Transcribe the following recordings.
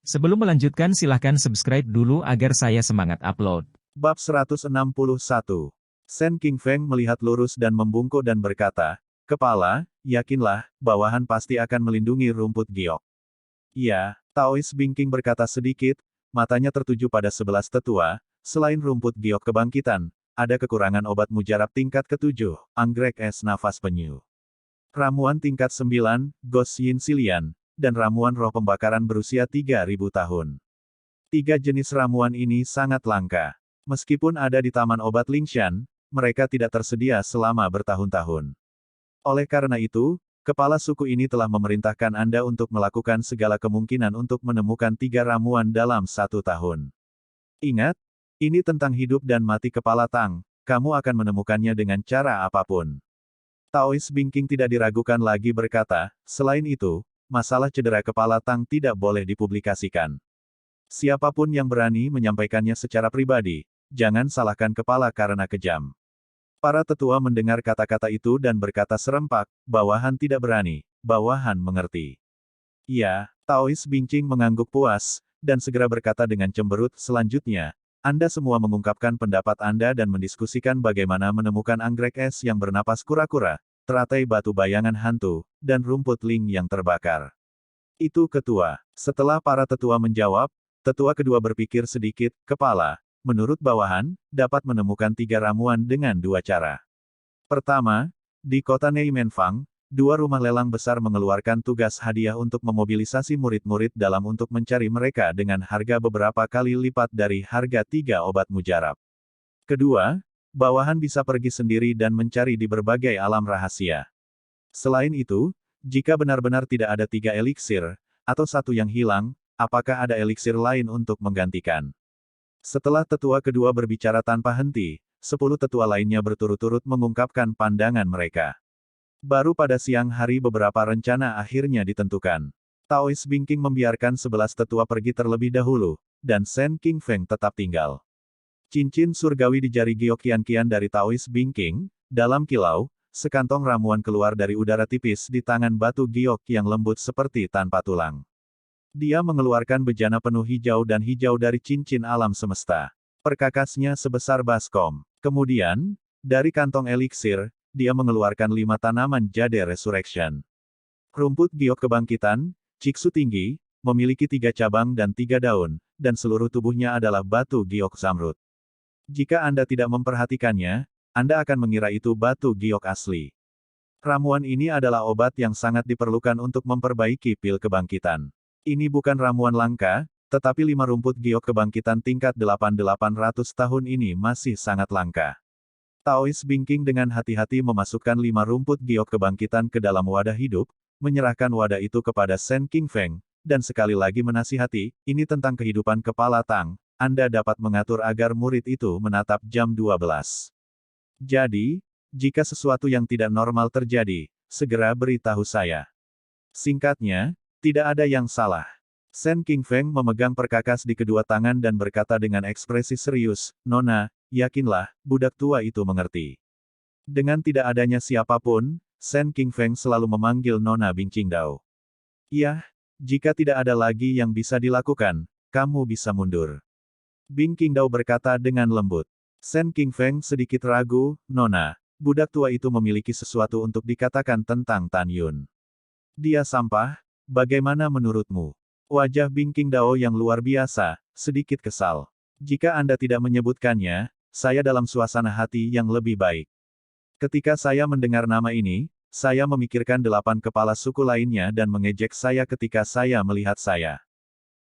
Sebelum melanjutkan silahkan subscribe dulu agar saya semangat upload. Bab 161. Sen King Feng melihat lurus dan membungkuk dan berkata, "Kepala, yakinlah, bawahan pasti akan melindungi rumput giok." "Iya," Taois Bingking berkata sedikit, matanya tertuju pada 11 tetua, "selain rumput giok kebangkitan, ada kekurangan obat mujarab tingkat ke-7, anggrek es nafas penyu. Ramuan tingkat 9, Gos Yin Silian, dan ramuan roh pembakaran berusia 3.000 tahun. Tiga jenis ramuan ini sangat langka. Meskipun ada di Taman Obat Lingshan, mereka tidak tersedia selama bertahun-tahun. Oleh karena itu, kepala suku ini telah memerintahkan Anda untuk melakukan segala kemungkinan untuk menemukan tiga ramuan dalam 1 tahun. Ingat, ini tentang hidup dan mati kepala Tang, kamu akan menemukannya dengan cara apapun." Taois Bingking tidak diragukan lagi berkata, "Selain itu, masalah cedera kepala Tang tidak boleh dipublikasikan. Siapapun yang berani menyampaikannya secara pribadi, jangan salahkan kepala karena kejam." Para tetua mendengar kata-kata itu dan berkata serempak, "Bawahan tidak berani, bawahan mengerti." "Iya," Taois Bingking mengangguk puas, dan segera berkata dengan cemberut, "Selanjutnya, Anda semua mengungkapkan pendapat Anda dan mendiskusikan bagaimana menemukan anggrek es yang bernapas kura-kura, teratai batu bayangan hantu, dan rumput ling yang terbakar." Itu ketua. Setelah para tetua menjawab, tetua kedua berpikir sedikit, "Kepala, menurut bawahan, dapat menemukan tiga ramuan dengan dua cara. Pertama, di kota Neimenfang, dua rumah lelang besar mengeluarkan tugas hadiah untuk memobilisasi murid-murid dalam untuk mencari mereka dengan harga beberapa kali lipat dari harga tiga obat mujarab. Kedua, bawahan bisa pergi sendiri dan mencari di berbagai alam rahasia. Selain itu, jika benar-benar tidak ada tiga eliksir, atau satu yang hilang, apakah ada eliksir lain untuk menggantikan?" Setelah tetua kedua berbicara tanpa henti, 10 tetua lainnya berturut-turut mengungkapkan pandangan mereka. Baru pada siang hari beberapa rencana akhirnya ditentukan. Taois Bingking membiarkan 11 tetua pergi terlebih dahulu, dan Sen King Feng tetap tinggal. Cincin surgawi di jari giok kian-kian dari Taois Bingking, dalam kilau, sekantong ramuan keluar dari udara tipis di tangan batu giok yang lembut seperti tanpa tulang. Dia mengeluarkan bejana penuh hijau dan hijau dari cincin alam semesta. Perkakasnya sebesar baskom. Kemudian, dari kantong eliksir, dia mengeluarkan 5 tanaman jade resurrection. Rumput giok kebangkitan, ciksu tinggi, memiliki 3 cabang dan 3 daun, dan seluruh tubuhnya adalah batu giok zamrud. Jika Anda tidak memperhatikannya, Anda akan mengira itu batu giok asli. Ramuan ini adalah obat yang sangat diperlukan untuk memperbaiki pil kebangkitan. Ini bukan ramuan langka, tetapi 5 rumput giok kebangkitan tingkat 800 tahun ini masih sangat langka. Taois Bingking dengan hati-hati memasukkan 5 rumput giok kebangkitan ke dalam wadah hidup, menyerahkan wadah itu kepada Sen King Feng, dan sekali lagi menasihati, "Ini tentang kehidupan kepala Tang, Anda dapat mengatur agar murid itu menatap jam 12. Jadi, jika sesuatu yang tidak normal terjadi, segera beritahu saya." Singkatnya, tidak ada yang salah. Sen King Feng memegang perkakas di kedua tangan dan berkata dengan ekspresi serius, "Nona, yakinlah, budak tua itu mengerti." Dengan tidak adanya siapapun, Sen King Feng selalu memanggil Nona Bing Qingdao. "Iya, jika tidak ada lagi yang bisa dilakukan, kamu bisa mundur." Bing Qingdao berkata dengan lembut. Sen King Feng sedikit ragu, "Nona, budak tua itu memiliki sesuatu untuk dikatakan tentang Tan Yun. Dia sampah? Bagaimana menurutmu?" Wajah Bing Qingdao yang luar biasa, sedikit kesal. "Jika Anda tidak menyebutkannya, saya dalam suasana hati yang lebih baik. Ketika saya mendengar nama ini, saya memikirkan 8 kepala suku lainnya dan mengejek saya ketika saya melihat saya.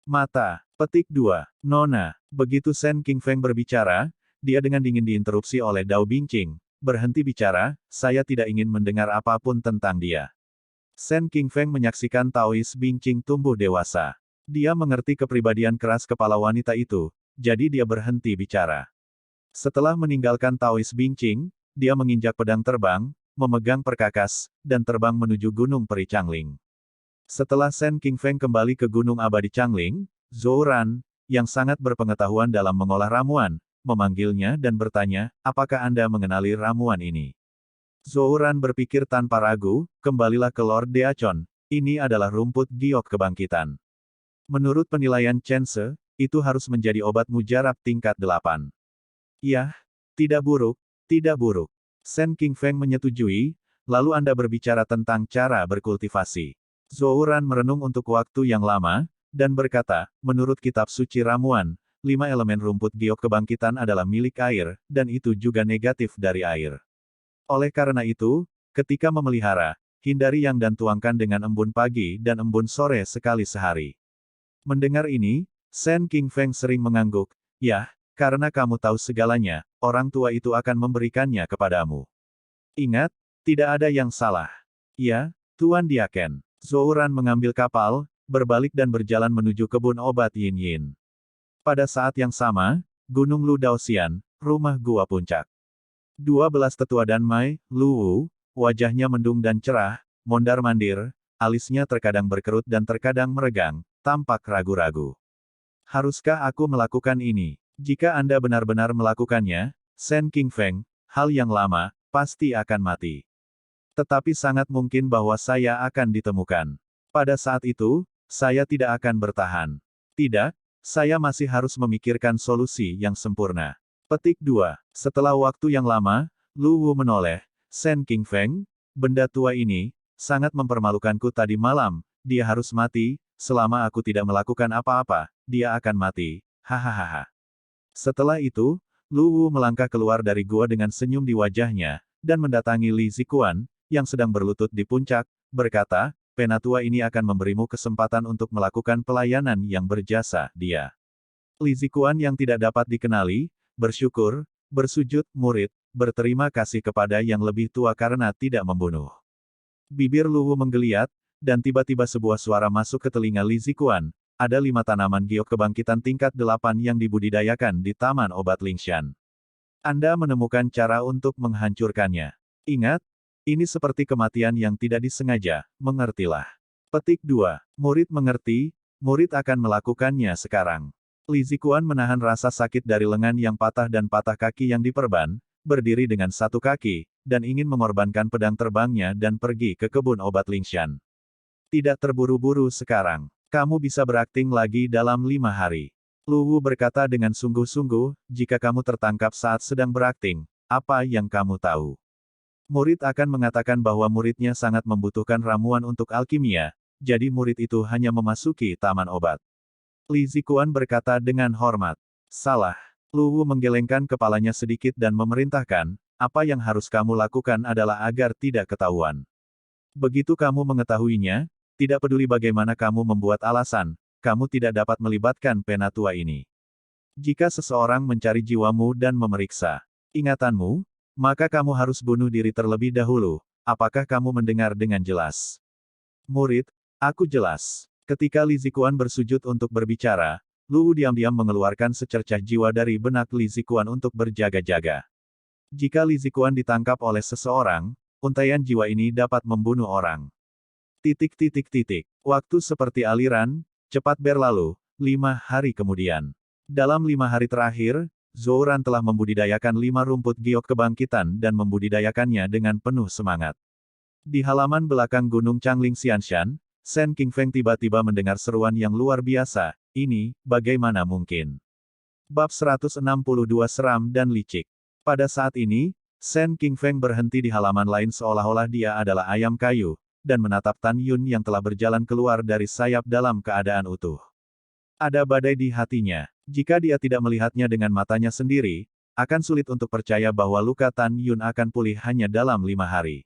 Mata." Petik 2. "Nona." Begitu Sen King Feng berbicara, dia dengan dingin diinterupsi oleh Dao Bingqing. "Berhenti bicara, saya tidak ingin mendengar apapun tentang dia." Sen King Feng menyaksikan Taois Bingqing tumbuh dewasa. Dia mengerti kepribadian keras kepala wanita itu, jadi dia berhenti bicara. Setelah meninggalkan Taois Bingqing, dia menginjak pedang terbang, memegang perkakas, dan terbang menuju Gunung Peri Changling. Setelah Sen King Feng kembali ke Gunung Abadi Changling, Zhou Ran, yang sangat berpengetahuan dalam mengolah ramuan, memanggilnya dan bertanya, "Apakah Anda mengenali ramuan ini?" Zhou Ran berpikir tanpa ragu, "Kembalilah ke Lord Deachon, ini adalah rumput giok kebangkitan." Menurut penilaian Chen Se, itu harus menjadi obat mujarab tingkat 8. Iya, tidak buruk, tidak buruk. Sen Qingfeng menyetujui, lalu Anda berbicara tentang cara berkultivasi. Zhou Ran merenung untuk waktu yang lama, dan berkata, menurut kitab suci ramuan, 5 elemen rumput giok kebangkitan adalah milik air, dan itu juga negatif dari air. Oleh karena itu, ketika memelihara, hindari yang dan tuangkan dengan embun pagi dan embun sore sekali sehari. Mendengar ini, Sen Qingfeng sering mengangguk, "Yah, karena kamu tahu segalanya, orang tua itu akan memberikannya kepadamu." Ingat, tidak ada yang salah. Ya, Tuan Diaken. Zhou Ran mengambil kapal, berbalik dan berjalan menuju kebun obat Yin Yin. Pada saat yang sama, Gunung Lu Daoxian, rumah gua puncak. 12 tetua dan Mai, Lu Wu, wajahnya mendung dan cerah, mondar-mandir, alisnya terkadang berkerut dan terkadang meregang, tampak ragu-ragu. Haruskah aku melakukan ini? Jika Anda benar-benar melakukannya, Sen Qingfeng, hal yang lama, pasti akan mati. Tetapi sangat mungkin bahwa saya akan ditemukan. Pada saat itu, saya tidak akan bertahan. Tidak, saya masih harus memikirkan solusi yang sempurna. Petik 2. Setelah waktu yang lama, Lu Wu menoleh, Sen Qingfeng, benda tua ini, sangat mempermalukanku tadi malam, dia harus mati, selama aku tidak melakukan apa-apa, dia akan mati, hahaha. Setelah itu, Lu Wu melangkah keluar dari gua dengan senyum di wajahnya, dan mendatangi Li Ziquan, yang sedang berlutut di puncak, berkata, penatua ini akan memberimu kesempatan untuk melakukan pelayanan yang berjasa, dia. Li Ziquan yang tidak dapat dikenali, bersyukur, bersujud, murid, berterima kasih kepada yang lebih tua karena tidak membunuh. Bibir Lu Wu menggeliat, dan tiba-tiba sebuah suara masuk ke telinga Li Ziquan, ada 5 tanaman giok kebangkitan tingkat 8 yang dibudidayakan di Taman Obat Lingshan. Anda menemukan cara untuk menghancurkannya. Ingat, ini seperti kematian yang tidak disengaja, mengertilah. Petik 2. Murid mengerti, murid akan melakukannya sekarang. Li Ziquan menahan rasa sakit dari lengan yang patah dan patah kaki yang diperban, berdiri dengan satu kaki, dan ingin mengorbankan pedang terbangnya dan pergi ke kebun obat Lingshan. Tidak terburu-buru sekarang. Kamu bisa berakting lagi dalam 5 hari. Lu Wu berkata dengan sungguh-sungguh, jika kamu tertangkap saat sedang berakting, apa yang kamu tahu? Murid akan mengatakan bahwa muridnya sangat membutuhkan ramuan untuk alkimia, jadi murid itu hanya memasuki taman obat. Li Ziquan berkata dengan hormat. Salah. Lu Wu menggelengkan kepalanya sedikit dan memerintahkan, apa yang harus kamu lakukan adalah agar tidak ketahuan. Begitu kamu mengetahuinya, tidak peduli bagaimana kamu membuat alasan, kamu tidak dapat melibatkan penatua ini. Jika seseorang mencari jiwamu dan memeriksa ingatanmu, maka kamu harus bunuh diri terlebih dahulu. Apakah kamu mendengar dengan jelas? Murid, aku jelas. Ketika Li Ziquan bersujud untuk berbicara, Lu Wu diam-diam mengeluarkan secercah jiwa dari benak Li Ziquan untuk berjaga-jaga. Jika Li Ziquan ditangkap oleh seseorang, untaian jiwa ini dapat membunuh orang. Waktu seperti aliran, cepat berlalu, 5 hari kemudian. Dalam 5 hari terakhir, Zhou Ran telah membudidayakan 5 rumput giok kebangkitan dan membudidayakannya dengan penuh semangat. Di halaman belakang Gunung Changling Xianshan, Sen Qingfeng tiba-tiba mendengar seruan yang luar biasa, ini, bagaimana mungkin? Bab 162 Seram dan Licik. Pada saat ini, Sen Qingfeng berhenti di halaman lain seolah-olah dia adalah ayam kayu, dan menatap Tan Yun yang telah berjalan keluar dari sayap dalam keadaan utuh. Ada badai di hatinya. Jika dia tidak melihatnya dengan matanya sendiri, akan sulit untuk percaya bahwa luka Tan Yun akan pulih hanya dalam 5 hari.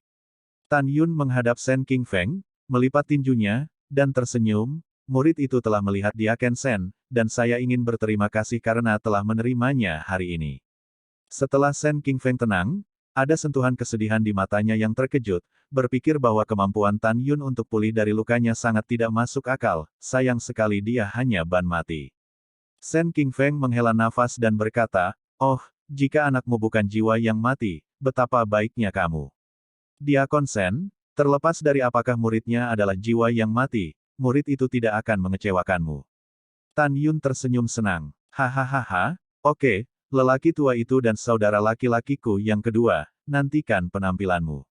Tan Yun menghadap Sen Qingfeng, melipat tinjunya, dan tersenyum, murid itu telah melihat Diaken Sen, dan saya ingin berterima kasih karena telah menerimanya hari ini. Setelah Sen Qingfeng tenang, ada sentuhan kesedihan di matanya yang terkejut, berpikir bahwa kemampuan Tan Yun untuk pulih dari lukanya sangat tidak masuk akal, sayang sekali dia hanya ban mati. Sen Qingfeng menghela nafas dan berkata, oh, jika anakmu bukan jiwa yang mati, betapa baiknya kamu. Diakon Sen, terlepas dari apakah muridnya adalah jiwa yang mati, murid itu tidak akan mengecewakanmu. Tan Yun tersenyum senang. Hahaha, oke, lelaki tua itu dan saudara laki-lakiku yang kedua, nantikan penampilanmu.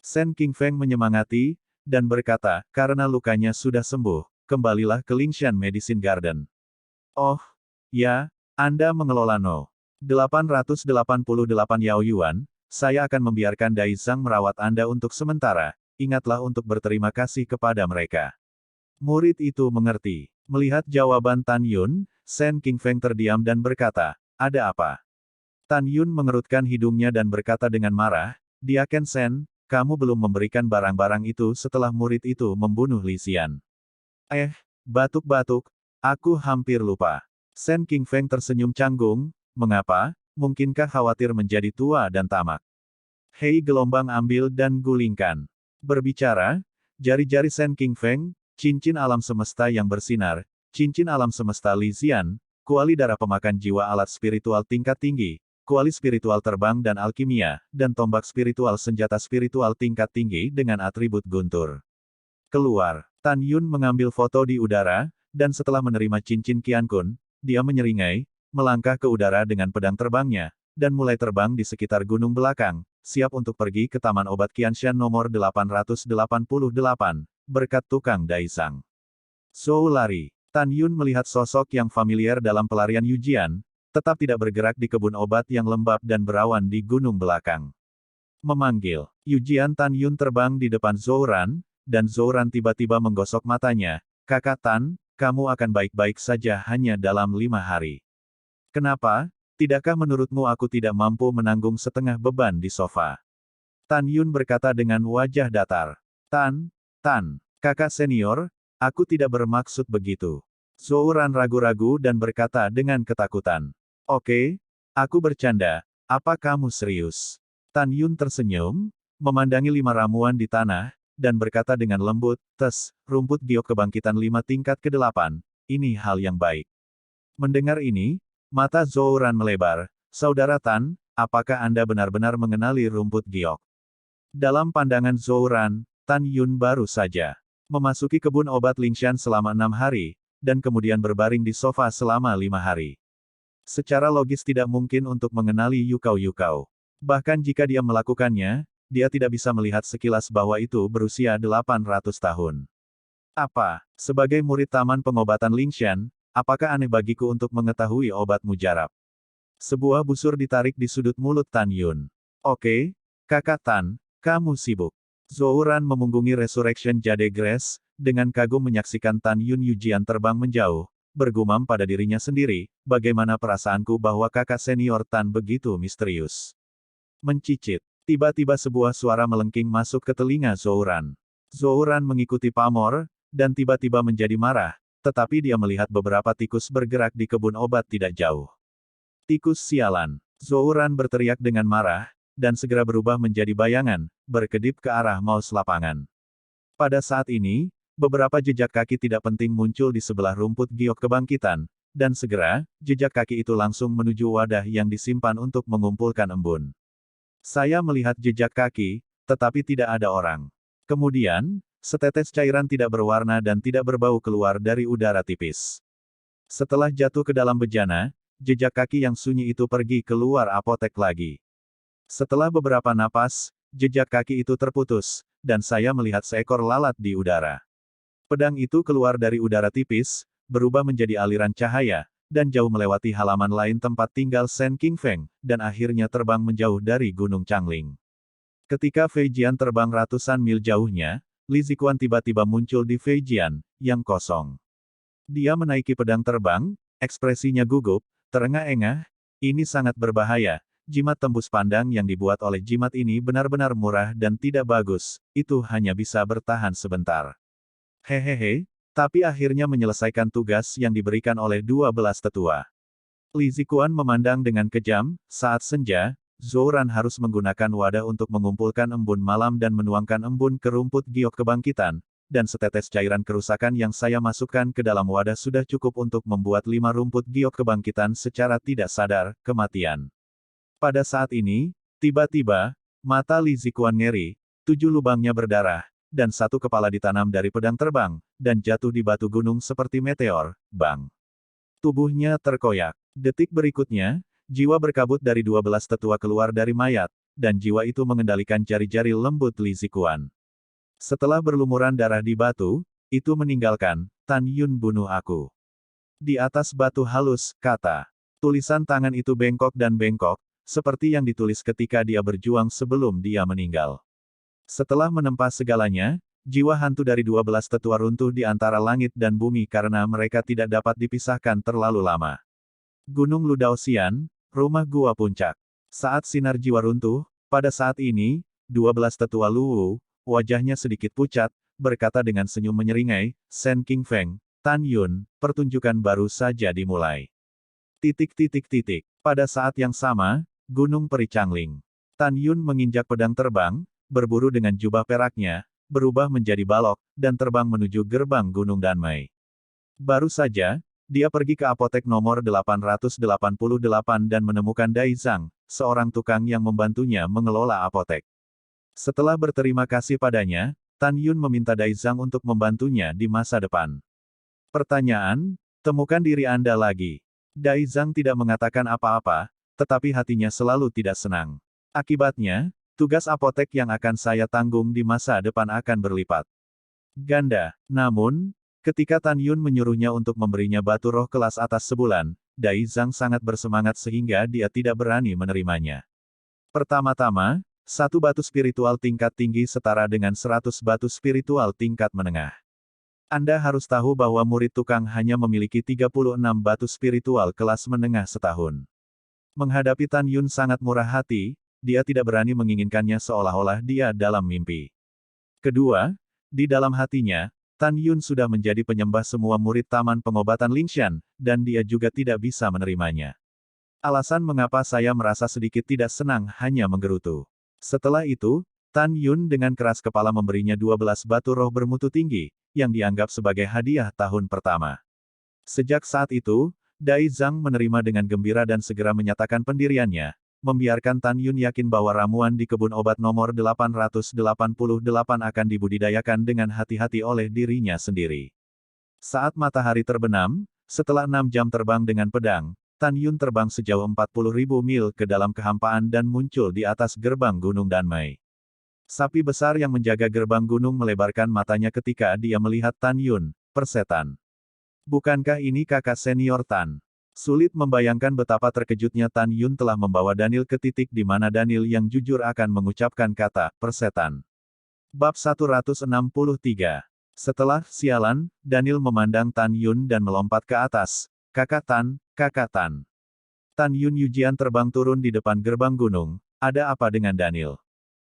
Sen Qingfeng menyemangati, dan berkata, karena lukanya sudah sembuh, kembalilah ke Lingshan Medicine Garden. Oh, ya, Anda mengelola No. 888 Yao Yuan, saya akan membiarkan Dai Zhang merawat Anda untuk sementara, ingatlah untuk berterima kasih kepada mereka. Murid itu mengerti. Melihat jawaban Tan Yun, Shen Qingfeng terdiam dan berkata, ada apa? Tan Yun mengerutkan hidungnya dan berkata dengan marah, Diaken Shen, kamu belum memberikan barang-barang itu setelah murid itu membunuh Li Xian. Batuk-batuk, aku hampir lupa. Shen Qingfeng tersenyum canggung, mengapa, mungkinkah khawatir menjadi tua dan tamak? Hei gelombang ambil dan gulingkan. Berbicara, jari-jari Shen Qingfeng, cincin alam semesta yang bersinar, cincin alam semesta Li Xian, kuali darah pemakan jiwa alat spiritual tingkat tinggi, kuali spiritual terbang dan alkimia, dan tombak spiritual senjata spiritual tingkat tinggi dengan atribut guntur. Keluar, Tan Yun mengambil foto di udara, dan setelah menerima cincin Qiankun, dia menyeringai, melangkah ke udara dengan pedang terbangnya, dan mulai terbang di sekitar gunung belakang, siap untuk pergi ke Taman Obat Qianshan nomor 888, berkat tukang Dai Zhang. Zhou lari. Tan Yun melihat sosok yang familiar dalam pelarian Yujian, tetap tidak bergerak di kebun obat yang lembab dan berawan di gunung belakang. Memanggil. Yujian Tan Yun terbang di depan Zhou Ran, dan Zhou Ran tiba-tiba menggosok matanya, Kakak Tan, kamu akan baik-baik saja hanya dalam 5 hari. Kenapa? Tidakkah menurutmu aku tidak mampu menanggung setengah beban di sofa? Tan Yun berkata dengan wajah datar. Tan, kakak senior, aku tidak bermaksud begitu. Zhou Ran ragu-ragu dan berkata dengan ketakutan. Oke, aku bercanda, apa kamu serius? Tan Yun tersenyum, memandangi 5 ramuan di tanah, dan berkata dengan lembut, rumput giok kebangkitan 5 tingkat ke-8, ini hal yang baik. Mendengar ini, mata Zhou Ran melebar, Saudara Tan, apakah Anda benar-benar mengenali rumput giok? Dalam pandangan Zhou Ran, Tan Yun baru saja memasuki kebun obat Lingshan selama 6 hari, dan kemudian berbaring di sofa selama 5 hari. Secara logis tidak mungkin untuk mengenali Yukao. Bahkan jika dia melakukannya, dia tidak bisa melihat sekilas bahwa itu berusia 800 tahun. Apa? Sebagai murid Taman Pengobatan Lingshan, apakah aneh bagiku untuk mengetahui obat mujarab? Sebuah busur ditarik di sudut mulut Tan Yun. Oke, Kakak Tan, kamu sibuk. Zhou Ran memunggungi Resurrection Jade Grace, dengan kagum menyaksikan Tan Yun Yujian terbang menjauh, bergumam pada dirinya sendiri, bagaimana perasaanku bahwa kakak senior Tan begitu misterius. Mencicit. Tiba-tiba sebuah suara melengking masuk ke telinga Zhou Ran. Zhou Ran mengikuti pamor, dan tiba-tiba menjadi marah, tetapi dia melihat beberapa tikus bergerak di kebun obat tidak jauh. Tikus sialan. Zhou Ran berteriak dengan marah, dan segera berubah menjadi bayangan, berkedip ke arah mouse lapangan. Pada saat ini, beberapa jejak kaki tidak penting muncul di sebelah rumput giok kebangkitan, dan segera, jejak kaki itu langsung menuju wadah yang disimpan untuk mengumpulkan embun. Saya melihat jejak kaki, tetapi tidak ada orang. Kemudian, setetes cairan tidak berwarna dan tidak berbau keluar dari udara tipis. Setelah jatuh ke dalam bejana, jejak kaki yang sunyi itu pergi keluar apotek lagi. Setelah beberapa napas, jejak kaki itu terputus, dan saya melihat seekor lalat di udara. Pedang itu keluar dari udara tipis, berubah menjadi aliran cahaya, dan jauh melewati halaman lain tempat tinggal Shen Qingfeng, dan akhirnya terbang menjauh dari Gunung Changling. Ketika Fei Jian terbang ratusan mil jauhnya, Li Ziquan tiba-tiba muncul di Fei Jian, yang kosong. Dia menaiki pedang terbang, ekspresinya gugup, terengah-engah, ini sangat berbahaya, jimat tembus pandang yang dibuat oleh jimat ini benar-benar murah dan tidak bagus, itu hanya bisa bertahan sebentar. Hehehe, tapi akhirnya menyelesaikan tugas yang diberikan oleh 12 tetua. Li Ziquan memandang dengan kejam, saat senja, Zhou Ran harus menggunakan wadah untuk mengumpulkan embun malam dan menuangkan embun ke rumput giok kebangkitan, dan setetes cairan kerusakan yang saya masukkan ke dalam wadah sudah cukup untuk membuat 5 rumput giok kebangkitan secara tidak sadar, kematian. Pada saat ini, tiba-tiba, mata Li Ziquan ngeri, 7 lubangnya berdarah, dan 1 kepala ditanam dari pedang terbang, dan jatuh di batu gunung seperti meteor, bang. Tubuhnya terkoyak. Detik berikutnya, jiwa berkabut dari 12 tetua keluar dari mayat, dan jiwa itu mengendalikan jari-jari lembut Li Ziquan. Setelah berlumuran darah di batu, itu meninggalkan, Tan Yun bunuh aku. Di atas batu halus, kata. Tulisan tangan itu bengkok dan bengkok, seperti yang ditulis ketika dia berjuang sebelum dia meninggal. Setelah menempa segalanya, jiwa hantu dari 12 tetua runtuh di antara langit dan bumi karena mereka tidak dapat dipisahkan terlalu lama. Gunung Ludaosian, rumah gua puncak. Saat sinar jiwa runtuh, pada saat ini, 12 tetua Luwu, wajahnya sedikit pucat, berkata dengan senyum menyeringai, Sen King Feng, Tan Yun, pertunjukan baru saja dimulai. Pada saat yang sama, Gunung Peri Changling. Tan Yun menginjak pedang terbang, berburu dengan jubah peraknya, berubah menjadi balok, dan terbang menuju gerbang Gunung Danmei. Baru saja, dia pergi ke apotek nomor 888 dan menemukan Dai Zhang, seorang tukang yang membantunya mengelola apotek. Setelah berterima kasih padanya, Tan Yun meminta Dai Zhang untuk membantunya di masa depan. Pertanyaan, temukan diri Anda lagi. Dai Zhang tidak mengatakan apa-apa, tetapi hatinya selalu tidak senang. Akibatnya, tugas apotek yang akan saya tanggung di masa depan akan berlipat ganda. Namun, ketika Tan Yun menyuruhnya untuk memberinya batu roh kelas atas sebulan, Dai Zhang sangat bersemangat sehingga dia tidak berani menerimanya. Pertama-tama, satu batu spiritual tingkat tinggi setara dengan 100 batu spiritual tingkat menengah. Anda harus tahu bahwa murid tukang hanya memiliki 36 batu spiritual kelas menengah setahun. Menghadapi Tan Yun sangat murah hati, dia tidak berani menginginkannya seolah-olah dia dalam mimpi. Kedua, di dalam hatinya, Tan Yun sudah menjadi penyembah semua murid Taman Pengobatan Lingshan, dan dia juga tidak bisa menerimanya. Alasan mengapa saya merasa sedikit tidak senang hanya menggerutu. Setelah itu, Tan Yun dengan keras kepala memberinya 12 batu roh bermutu tinggi, yang dianggap sebagai hadiah tahun pertama. Sejak saat itu, Dai Zhang menerima dengan gembira dan segera menyatakan pendiriannya, membiarkan Tan Yun yakin bahwa ramuan di kebun obat nomor 888 akan dibudidayakan dengan hati-hati oleh dirinya sendiri. Saat matahari terbenam, setelah 6 jam terbang dengan pedang, Tan Yun terbang sejauh 40.000 mil ke dalam kehampaan dan muncul di atas gerbang Gunung Danmei. Sapi besar yang menjaga gerbang gunung melebarkan matanya ketika dia melihat Tan Yun, persetan. Bukankah ini kakak senior Tan? Sulit membayangkan betapa terkejutnya Tan Yun telah membawa Daniel ke titik di mana Daniel yang jujur akan mengucapkan kata, persetan. Bab 163. Setelah sialan, Daniel memandang Tan Yun dan melompat ke atas. Kakak Tan, kakak Tan. Tan Yun Yujian terbang turun di depan gerbang gunung. Ada apa dengan Daniel?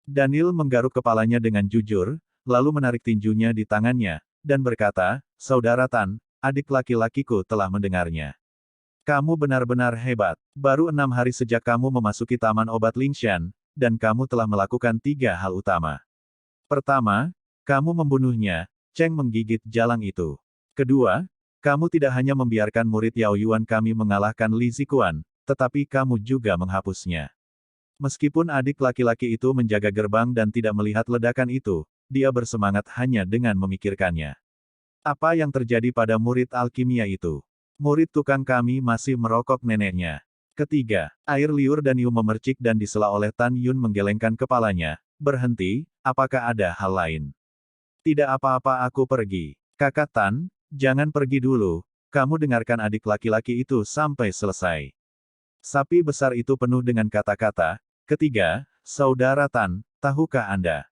Daniel menggaruk kepalanya dengan jujur, lalu menarik tinjunya di tangannya, dan berkata, Saudara Tan, adik laki-lakiku telah mendengarnya. Kamu benar-benar hebat. Baru 6 hari sejak kamu memasuki Taman Obat Lingshan, dan kamu telah melakukan 3 hal utama. Pertama, kamu membunuhnya, Cheng menggigit jalang itu. Kedua, kamu tidak hanya membiarkan murid Yao Yuan kami mengalahkan Li Zikuan, tetapi kamu juga menghapusnya. Meskipun adik laki-laki itu menjaga gerbang dan tidak melihat ledakan itu, dia bersemangat hanya dengan memikirkannya. Apa yang terjadi pada murid alkimia itu? Murid tukang kami masih merokok neneknya. Ketiga, air liur dan Yu memercik dan disela oleh Tan Yun menggelengkan kepalanya. Berhenti, apakah ada hal lain? Tidak apa-apa aku pergi. Kakak Tan, jangan pergi dulu. Kamu dengarkan adik laki-laki itu sampai selesai. Sapi besar itu penuh dengan kata-kata. Ketiga, Saudara Tan, tahukah Anda?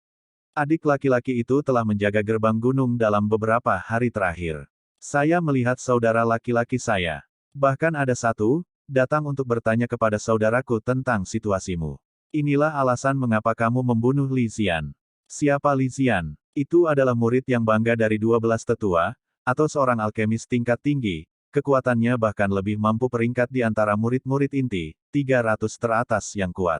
Adik laki-laki itu telah menjaga gerbang gunung dalam beberapa hari terakhir. Saya melihat saudara laki-laki saya. Bahkan ada satu, datang untuk bertanya kepada saudaraku tentang situasimu. Inilah alasan mengapa kamu membunuh Li Xian. Siapa Li Xian? Itu adalah murid yang bangga dari 12 tetua, atau seorang alkemis tingkat tinggi. Kekuatannya bahkan lebih mampu peringkat di antara murid-murid inti, 300 teratas yang kuat.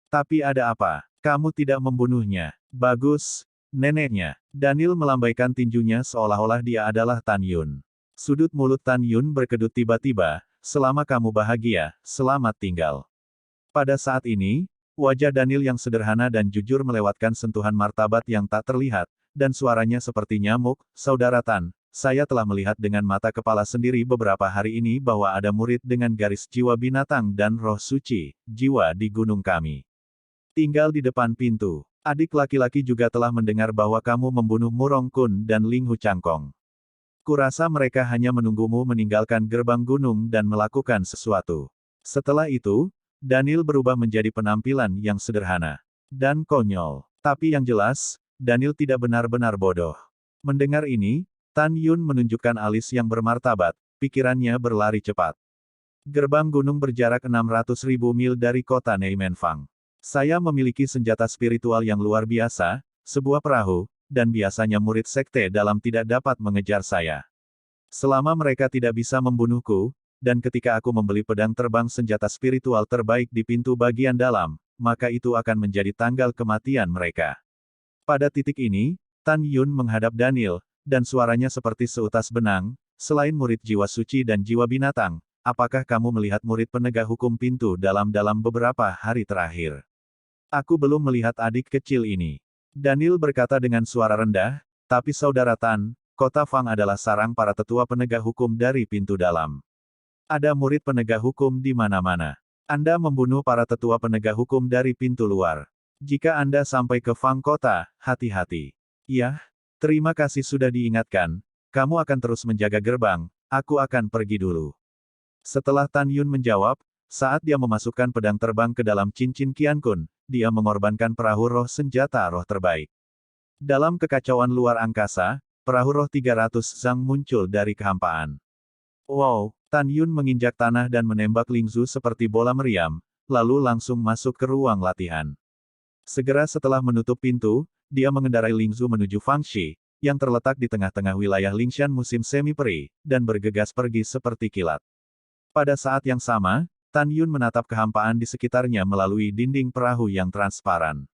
Tapi ada apa? Kamu tidak membunuhnya. Bagus. Neneknya. Daniel melambaikan tinjunya seolah-olah dia adalah Tan Yun. Sudut mulut Tan Yun berkedut tiba-tiba, selama kamu bahagia, selamat tinggal. Pada saat ini, wajah Daniel yang sederhana dan jujur melewatkan sentuhan martabat yang tak terlihat, dan suaranya seperti nyamuk, Saudara Tan, saya telah melihat dengan mata kepala sendiri beberapa hari ini bahwa ada murid dengan garis jiwa binatang dan roh suci, jiwa di gunung kami. Tinggal di depan pintu. Adik laki-laki juga telah mendengar bahwa kamu membunuh Murong Kun dan Ling Hu Changkong. Kurasa mereka hanya menunggumu meninggalkan gerbang gunung dan melakukan sesuatu. Setelah itu, Daniel berubah menjadi penampilan yang sederhana dan konyol. Tapi yang jelas, Daniel tidak benar-benar bodoh. Mendengar ini, Tan Yun menunjukkan alis yang bermartabat, pikirannya berlari cepat. Gerbang gunung berjarak 600.000 mil dari kota Neimenfang. Saya memiliki senjata spiritual yang luar biasa, sebuah perahu, dan biasanya murid sekte dalam tidak dapat mengejar saya. Selama mereka tidak bisa membunuhku, dan ketika aku membeli pedang terbang senjata spiritual terbaik di pintu bagian dalam, maka itu akan menjadi tanggal kematian mereka. Pada titik ini, Tan Yun menghadap Daniel, dan suaranya seperti seutas benang, selain murid jiwa suci dan jiwa binatang, apakah kamu melihat murid penegak hukum pintu dalam beberapa hari terakhir? Aku belum melihat adik kecil ini. Daniel berkata dengan suara rendah, tapi saudara Tan, kota Fang adalah sarang para tetua penegak hukum dari pintu dalam. Ada murid penegak hukum di mana-mana. Anda membunuh para tetua penegak hukum dari pintu luar. Jika Anda sampai ke Fang kota, hati-hati. Ya, terima kasih sudah diingatkan. Kamu akan terus menjaga gerbang, aku akan pergi dulu. Setelah Tan Yun menjawab, saat dia memasukkan pedang terbang ke dalam cincin Qian Kun, dia mengorbankan perahu roh senjata roh terbaik. Dalam kekacauan luar angkasa, perahu roh 300 Zhang muncul dari kehampaan. Wow, Tan Yun menginjak tanah dan menembak Lingzu seperti bola meriam, lalu langsung masuk ke ruang latihan. Segera setelah menutup pintu, dia mengendarai Lingzu menuju Fangxi, yang terletak di tengah-tengah wilayah Lingshan musim semi peri, dan bergegas pergi seperti kilat. Pada saat yang sama, Tan Yun menatap kehampaan di sekitarnya melalui dinding perahu yang transparan.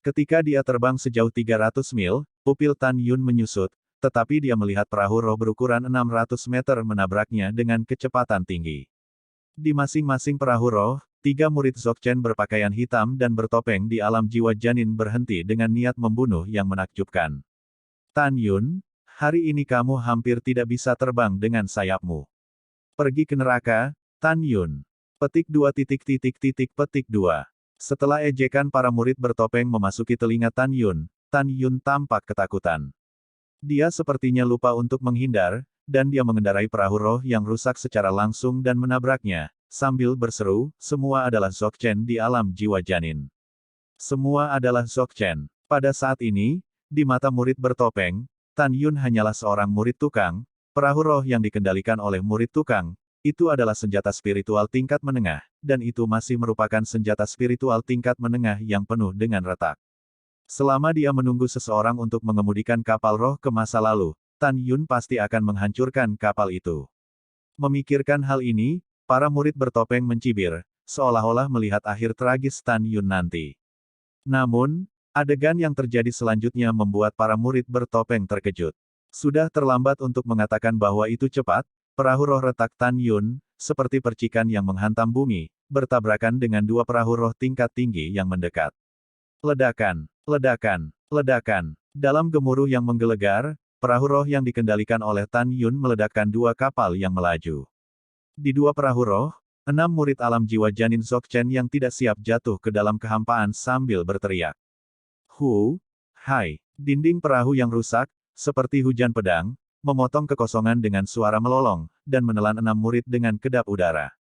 Ketika dia terbang sejauh 300 mil, pupil Tan Yun menyusut, tetapi dia melihat perahu roh berukuran 600 meter menabraknya dengan kecepatan tinggi. Di masing-masing perahu roh, 3 murid Dzogchen berpakaian hitam dan bertopeng di alam jiwa janin berhenti dengan niat membunuh yang menakjubkan. Tan Yun, hari ini kamu hampir tidak bisa terbang dengan sayapmu. Pergi ke neraka, Tan Yun. Petik 2. Setelah ejekan para murid bertopeng memasuki telinga Tan Yun tampak ketakutan. Dia sepertinya lupa untuk menghindar, dan dia mengendarai perahu roh yang rusak secara langsung dan menabraknya, sambil berseru, semua adalah Dzogchen di alam jiwa janin. Semua adalah Dzogchen. Pada saat ini, di mata murid bertopeng, Tan Yun hanyalah seorang murid tukang, perahu roh yang dikendalikan oleh murid tukang, itu adalah senjata spiritual tingkat menengah, dan itu masih merupakan senjata spiritual tingkat menengah yang penuh dengan retak. Selama dia menunggu seseorang untuk mengemudikan kapal roh ke masa lalu, Tan Yun pasti akan menghancurkan kapal itu. Memikirkan hal ini, para murid bertopeng mencibir, seolah-olah melihat akhir tragis Tan Yun nanti. Namun, adegan yang terjadi selanjutnya membuat para murid bertopeng terkejut. Sudah terlambat untuk mengatakan bahwa itu cepat, perahu roh retak Tan Yun, seperti percikan yang menghantam bumi, bertabrakan dengan 2 perahu roh tingkat tinggi yang mendekat. Ledakan, ledakan, ledakan. Dalam gemuruh yang menggelegar, perahu roh yang dikendalikan oleh Tan Yun meledakkan 2 kapal yang melaju. Di 2 perahu roh, 6 murid alam jiwa janin Dzogchen yang tidak siap jatuh ke dalam kehampaan sambil berteriak. Hai! Dinding perahu yang rusak, seperti hujan pedang, memotong kekosongan dengan suara melolong, dan menelan 6 murid dengan kedap udara.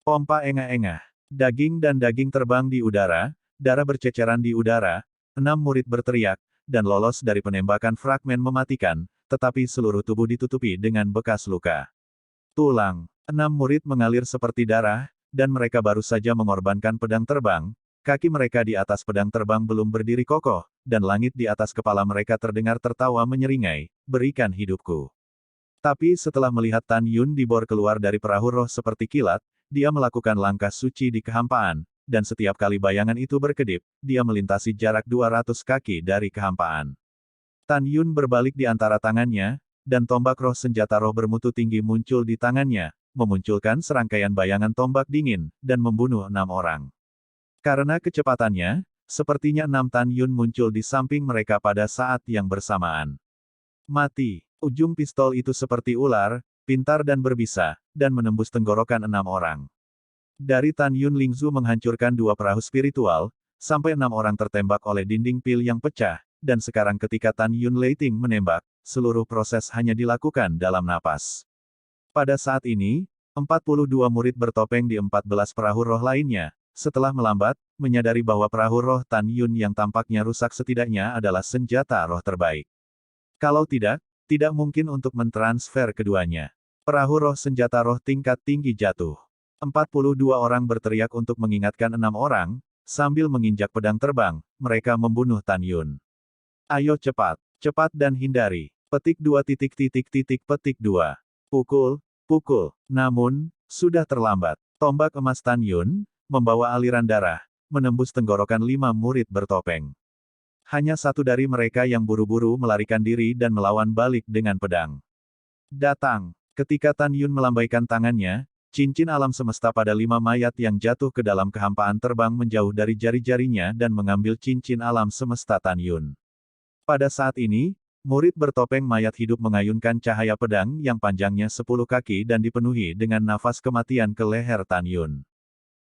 Pompa engah-engah. Daging dan daging terbang di udara, darah berceceran di udara, 6 murid berteriak, dan lolos dari penembakan fragmen mematikan, tetapi seluruh tubuh ditutupi dengan bekas luka. Tulang. 6 murid mengalir seperti darah, dan mereka baru saja mengorbankan pedang terbang, kaki mereka di atas pedang terbang belum berdiri kokoh, dan langit di atas kepala mereka terdengar tertawa menyeringai, berikan hidupku. Tapi setelah melihat Tan Yun dibor keluar dari perahu roh seperti kilat, dia melakukan langkah suci di kehampaan, dan setiap kali bayangan itu berkedip, dia melintasi jarak 200 kaki dari kehampaan. Tan Yun berbalik di antara tangannya, dan tombak roh senjata roh bermutu tinggi muncul di tangannya, memunculkan serangkaian bayangan tombak dingin, dan membunuh 6 orang. Karena kecepatannya, sepertinya 6 Tan Yun muncul di samping mereka pada saat yang bersamaan. Mati. Ujung pistol itu seperti ular, pintar dan berbisa, dan menembus tenggorokan 6 orang. Dari Tan Yun Lingzu menghancurkan 2 perahu spiritual, sampai 6 orang tertembak oleh dinding pil yang pecah, dan sekarang ketika Tan Yun Leiting menembak, seluruh proses hanya dilakukan dalam napas. Pada saat ini, 42 murid bertopeng di 14 perahu roh lainnya, setelah melambat, menyadari bahwa perahu roh Tan Yun yang tampaknya rusak setidaknya adalah senjata roh terbaik. Kalau tidak, tidak mungkin untuk mentransfer keduanya. Perahu roh senjata roh tingkat tinggi jatuh. 42 orang berteriak untuk mengingatkan 6 orang, sambil menginjak pedang terbang, mereka membunuh Tan Yun. Ayo cepat, cepat dan hindari. Petik 2 petik 2. Pukul, pukul. Namun, sudah terlambat. Tombak emas Tan Yun, membawa aliran darah, menembus tenggorokan 5 murid bertopeng. Hanya satu dari mereka yang buru-buru melarikan diri dan melawan balik dengan pedang. Datang. Ketika Tan Yun melambaikan tangannya, cincin alam semesta pada 5 mayat yang jatuh ke dalam kehampaan terbang menjauh dari jari-jarinya dan mengambil cincin alam semesta Tan Yun. Pada saat ini, murid bertopeng mayat hidup mengayunkan cahaya pedang yang panjangnya 10 kaki dan dipenuhi dengan nafas kematian ke leher Tan Yun.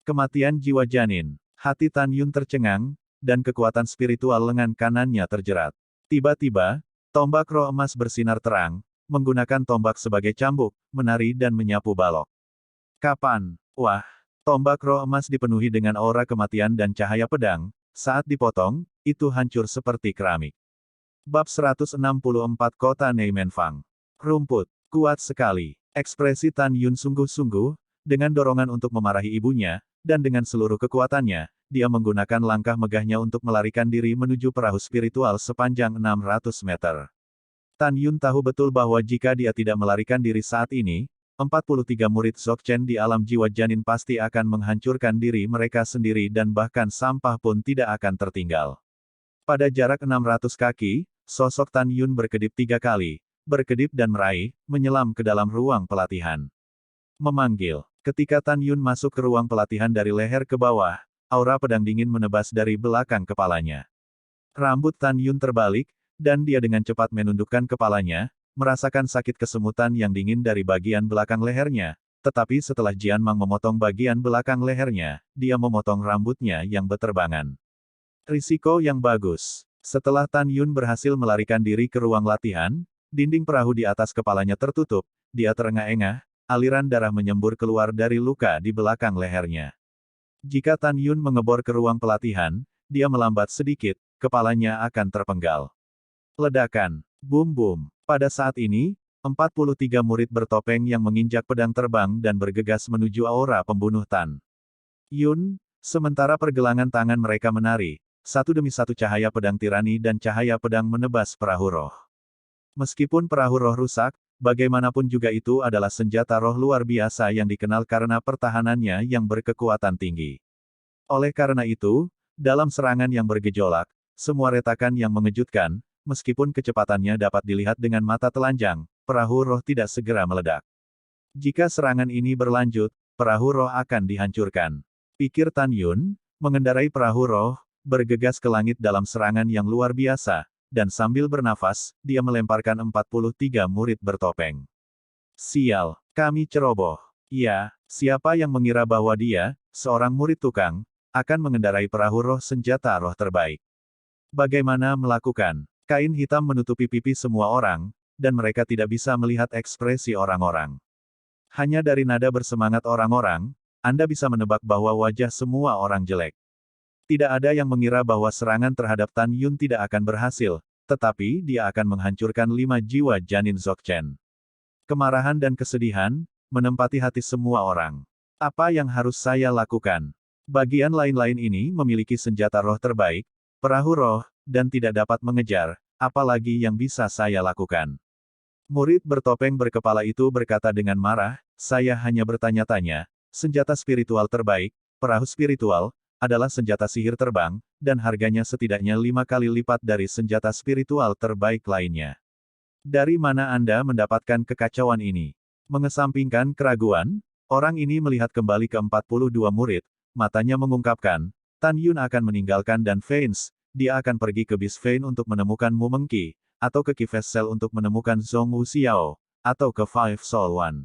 Kematian jiwa janin. Hati Tan Yun tercengang, dan kekuatan spiritual lengan kanannya terjerat. Tiba-tiba, tombak roh emas bersinar terang, menggunakan tombak sebagai cambuk, menari dan menyapu balok. Kapan? Wah! Tombak roh emas dipenuhi dengan aura kematian dan cahaya pedang, saat dipotong, itu hancur seperti keramik. Bab 164 Kota Neimenfang. Rumput. Kuat sekali. Ekspresi Tan Yun sungguh-sungguh, dengan dorongan untuk memarahi ibunya, dan dengan seluruh kekuatannya, dia menggunakan langkah megahnya untuk melarikan diri menuju perahu spiritual sepanjang 600 meter. Tan Yun tahu betul bahwa jika dia tidak melarikan diri saat ini, 43 murid Dzogchen di alam jiwa janin pasti akan menghancurkan diri mereka sendiri dan bahkan sampah pun tidak akan tertinggal. Pada jarak 600 kaki, sosok Tan Yun berkedip 3 kali, berkedip dan meraih, menyelam ke dalam ruang pelatihan. Memanggil. Ketika Tan Yun masuk ke ruang pelatihan dari leher ke bawah, aura pedang dingin menebas dari belakang kepalanya. Rambut Tan Yun terbalik, dan dia dengan cepat menundukkan kepalanya, merasakan sakit kesemutan yang dingin dari bagian belakang lehernya, tetapi setelah Jian Mang memotong bagian belakang lehernya, dia memotong rambutnya yang beterbangan. Risiko yang bagus. Setelah Tan Yun berhasil melarikan diri ke ruang latihan, dinding perahu di atas kepalanya tertutup, dia terengah-engah, aliran darah menyembur keluar dari luka di belakang lehernya. Jika Tan Yun mengebor ke ruang pelatihan, dia melambat sedikit, kepalanya akan terpenggal. Ledakan. Bum-bum. Pada saat ini, 43 murid bertopeng yang menginjak pedang terbang dan bergegas menuju aura pembunuh Tan Yun, sementara pergelangan tangan mereka menari, satu demi satu cahaya pedang tirani dan cahaya pedang menebas perahu roh. Meskipun perahu roh rusak, bagaimanapun juga itu adalah senjata roh luar biasa yang dikenal karena pertahanannya yang berkekuatan tinggi. Oleh karena itu, dalam serangan yang bergejolak, semua retakan yang mengejutkan, meskipun kecepatannya dapat dilihat dengan mata telanjang, perahu roh tidak segera meledak. Jika serangan ini berlanjut, perahu roh akan dihancurkan. Pikir Tan Yun, mengendarai perahu roh, bergegas ke langit dalam serangan yang luar biasa, dan sambil bernafas, dia melemparkan 43 murid bertopeng. Sial, kami ceroboh. Ya, siapa yang mengira bahwa dia, seorang murid tukang, akan mengendarai perahu roh senjata roh terbaik. Bagaimana melakukan? Kain hitam menutupi pipi semua orang, dan mereka tidak bisa melihat ekspresi orang-orang. Hanya dari nada bersemangat orang-orang, Anda bisa menebak bahwa wajah semua orang jelek. Tidak ada yang mengira bahwa serangan terhadap Tan Yun tidak akan berhasil, tetapi dia akan menghancurkan 5 jiwa janin Dzogchen. Kemarahan dan kesedihan, menempati hati semua orang. Apa yang harus saya lakukan? Bagian lain-lain ini memiliki senjata roh terbaik, perahu roh, dan tidak dapat mengejar, apalagi yang bisa saya lakukan. Murid bertopeng berkepala itu berkata dengan marah, saya hanya bertanya-tanya, senjata spiritual terbaik, perahu spiritual, adalah senjata sihir terbang, dan harganya setidaknya 5 kali lipat dari senjata spiritual terbaik lainnya. Dari mana Anda mendapatkan kekacauan ini? Mengesampingkan keraguan, orang ini melihat kembali ke 42 murid, matanya mengungkapkan, Tan Yun akan meninggalkan Dan Fains, dia akan pergi ke Beast Vein untuk menemukan Mu Mengqi, atau ke Kifes Cell untuk menemukan Zhong Wu Xiao, atau ke Five Soul One.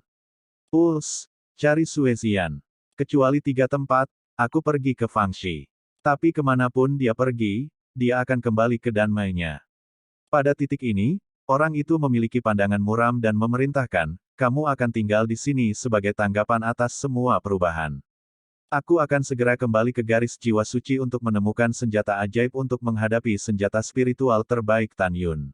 Pulse, cari Suezian. Kecuali 3 tempat, aku pergi ke Fangxi. Tapi kemanapun dia pergi, dia akan kembali ke Danmai-nya. Pada titik ini, Orang itu memiliki pandangan muram dan memerintahkan, kamu akan tinggal di sini sebagai tanggapan atas semua perubahan. Aku akan segera kembali ke garis jiwa suci untuk menemukan senjata ajaib untuk menghadapi senjata spiritual terbaik Tan Yun.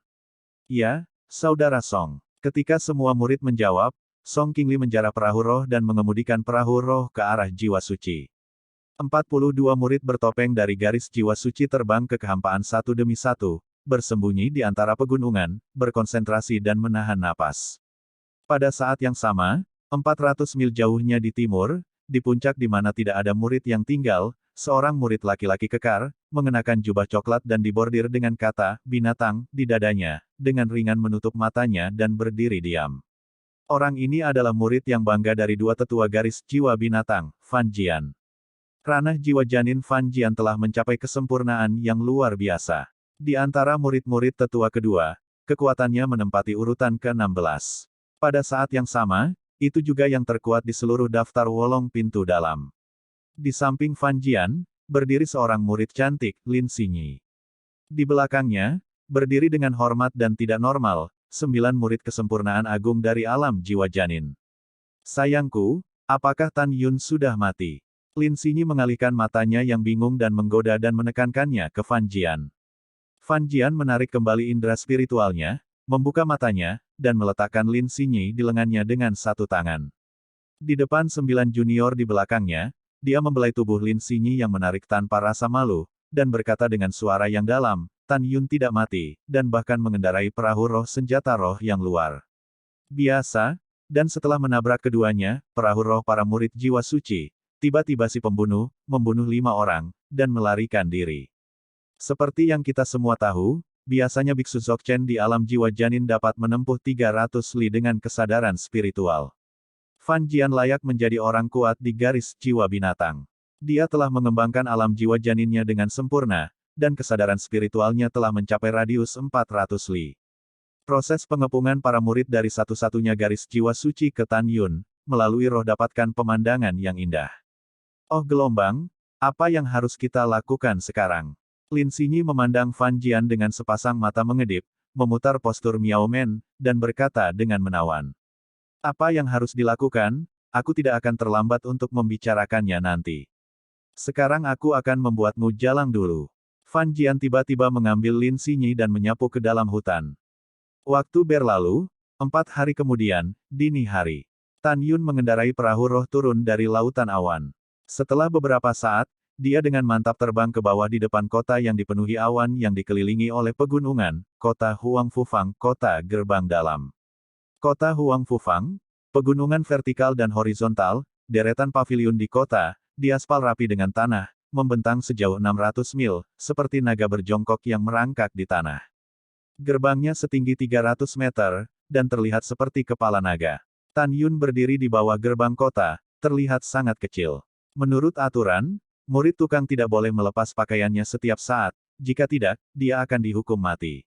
Ya, Saudara Song. Ketika semua murid menjawab, Song Qingli menjarah perahu roh dan mengemudikan perahu roh ke arah jiwa suci. 42 murid bertopeng dari garis jiwa suci terbang ke kehampaan satu demi satu, bersembunyi di antara pegunungan, berkonsentrasi dan menahan napas. Pada saat yang sama, 400 mil jauhnya di timur, di puncak di mana tidak ada murid yang tinggal, seorang murid laki-laki kekar, mengenakan jubah coklat dan dibordir dengan kata, binatang, di dadanya, dengan ringan menutup matanya dan berdiri diam. Orang ini adalah murid yang bangga dari dua tetua garis jiwa binatang, Fan Jian. Ranah jiwa janin Fan Jian telah mencapai kesempurnaan yang luar biasa. Di antara murid-murid tetua kedua, kekuatannya menempati urutan ke-16. Pada saat yang sama, itu juga yang terkuat di seluruh daftar wolong pintu dalam. Di samping Fan Jian, berdiri seorang murid cantik, Lin Xinyi. Di belakangnya, berdiri dengan hormat dan tidak normal, 9 murid kesempurnaan agung dari alam jiwa janin. Sayangku, apakah Tan Yun sudah mati? Lin Xinyi mengalihkan matanya yang bingung dan menggoda dan menekankannya ke Fan Jian. Fan Jian menarik kembali indera spiritualnya, membuka matanya, dan meletakkan Lin Xinyi di lengannya dengan satu tangan. Di depan 9 junior di belakangnya, dia membelai tubuh Lin Xinyi yang menarik tanpa rasa malu, dan berkata dengan suara yang dalam, Tan Yun tidak mati, dan bahkan mengendarai perahu roh senjata roh yang luar biasa, dan setelah menabrak keduanya, perahu roh para murid jiwa suci, tiba-tiba si pembunuh, membunuh 5 orang, dan melarikan diri. Seperti yang kita semua tahu, biasanya Biksu Dzogchen di alam jiwa janin dapat menempuh 300 li dengan kesadaran spiritual. Fan Jian layak menjadi orang kuat di garis jiwa binatang. Dia telah mengembangkan alam jiwa janinnya dengan sempurna, dan kesadaran spiritualnya telah mencapai radius 400 li. Proses pengepungan para murid dari satu-satunya garis jiwa suci ke Tan Yun, melalui roh dapatkan pemandangan yang indah. Oh gelombang, apa yang harus kita lakukan sekarang? Lin Xinyi memandang Fan Jian dengan sepasang mata mengedip, memutar postur Miao Men, dan berkata dengan menawan. Apa yang harus dilakukan? Aku tidak akan terlambat untuk membicarakannya nanti. Sekarang aku akan membuatmu jalang dulu. Fan Jian tiba-tiba mengambil Lin Xinyi dan menyapu ke dalam hutan. Waktu berlalu, 4 hari kemudian, dini hari. Tan Yun mengendarai perahu roh turun dari lautan awan. Setelah beberapa saat, dia dengan mantap terbang ke bawah di depan kota yang dipenuhi awan yang dikelilingi oleh pegunungan, kota Huang Fufang, kota gerbang dalam. Kota Huang Fufang, pegunungan vertikal dan horizontal, deretan paviliun di kota, diaspal rapi dengan tanah, membentang sejauh 600 mil, seperti naga berjongkok yang merangkak di tanah. Gerbangnya setinggi 300 meter, dan terlihat seperti kepala naga. Tan Yun berdiri di bawah gerbang kota, terlihat sangat kecil. Menurut aturan, murid tukang tidak boleh melepas pakaiannya setiap saat, jika tidak, dia akan dihukum mati.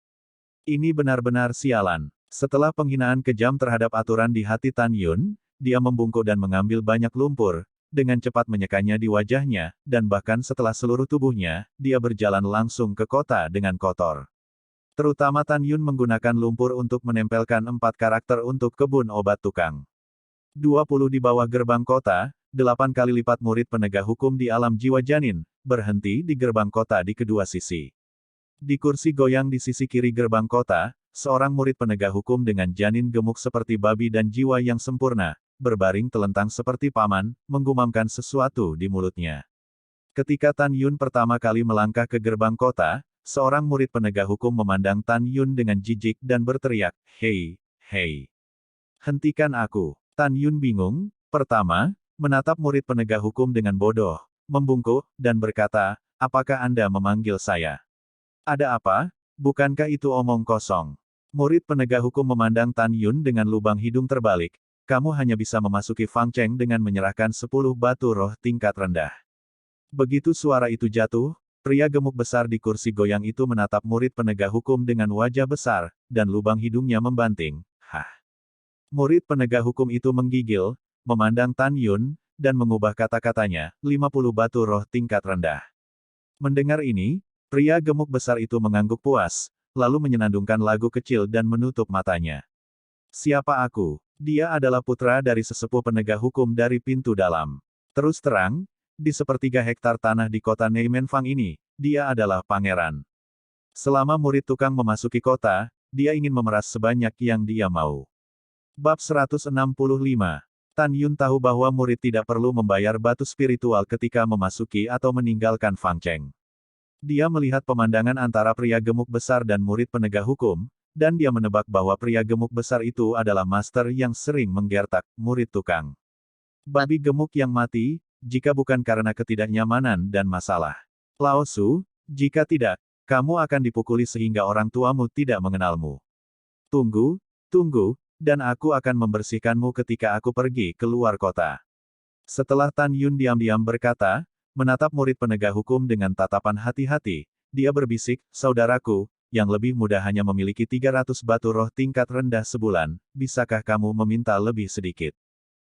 Ini benar-benar sialan. Setelah penghinaan kejam terhadap aturan di hati Tan Yun, dia membungkuk dan mengambil banyak lumpur, dengan cepat menyekanya di wajahnya, dan bahkan setelah seluruh tubuhnya, dia berjalan langsung ke kota dengan kotor. Terutama Tan Yun menggunakan lumpur untuk menempelkan 4 karakter untuk kebun obat tukang. 20 di bawah gerbang kota, 8 kali lipat murid penegak hukum di alam jiwa janin, berhenti di gerbang kota di kedua sisi. Di kursi goyang di sisi kiri gerbang kota, seorang murid penegak hukum dengan janin gemuk seperti babi dan jiwa yang sempurna, berbaring telentang seperti paman, menggumamkan sesuatu di mulutnya. Ketika Tan Yun pertama kali melangkah ke gerbang kota, seorang murid penegak hukum memandang Tan Yun dengan jijik dan berteriak, "Hei, hei. Hentikan aku." Tan Yun bingung, pertama, menatap murid penegak hukum dengan bodoh, membungkuk, dan berkata, apakah Anda memanggil saya? Ada apa? Bukankah itu omong kosong? Murid penegak hukum memandang Tan Yun dengan lubang hidung terbalik, kamu hanya bisa memasuki Fang Cheng dengan menyerahkan 10 batu roh tingkat rendah. Begitu suara itu jatuh, pria gemuk besar di kursi goyang itu menatap murid penegak hukum dengan wajah besar, dan lubang hidungnya membanting. Hah! Murid penegak hukum itu menggigil, memandang Tan Yun, dan mengubah kata-katanya, 50 batu roh tingkat rendah. Mendengar ini, pria gemuk besar itu mengangguk puas, lalu menyenandungkan lagu kecil dan menutup matanya. Siapa aku? Dia adalah putra dari sesepuh penegak hukum dari pintu dalam. Terus terang, di sepertiga hektar tanah di kota Neimenfang ini, dia adalah pangeran. Selama murid tukang memasuki kota, dia ingin memeras sebanyak yang dia mau. Bab 165. Tan Yun tahu bahwa murid tidak perlu membayar batu spiritual ketika memasuki atau meninggalkan Fangcheng. Dia melihat pemandangan antara pria gemuk besar dan murid penegak hukum, dan dia menebak bahwa pria gemuk besar itu adalah master yang sering menggertak murid tukang. Babi gemuk yang mati, jika bukan karena ketidaknyamanan dan masalah. Lao Su, jika tidak, kamu akan dipukuli sehingga orang tuamu tidak mengenalmu. Tunggu, tunggu, dan aku akan membersihkanmu ketika aku pergi keluar kota. Setelah Tan Yun diam-diam berkata, menatap murid penegak hukum dengan tatapan hati-hati, dia berbisik, saudaraku, yang lebih mudah hanya memiliki 300 batu roh tingkat rendah sebulan, bisakah kamu meminta lebih sedikit?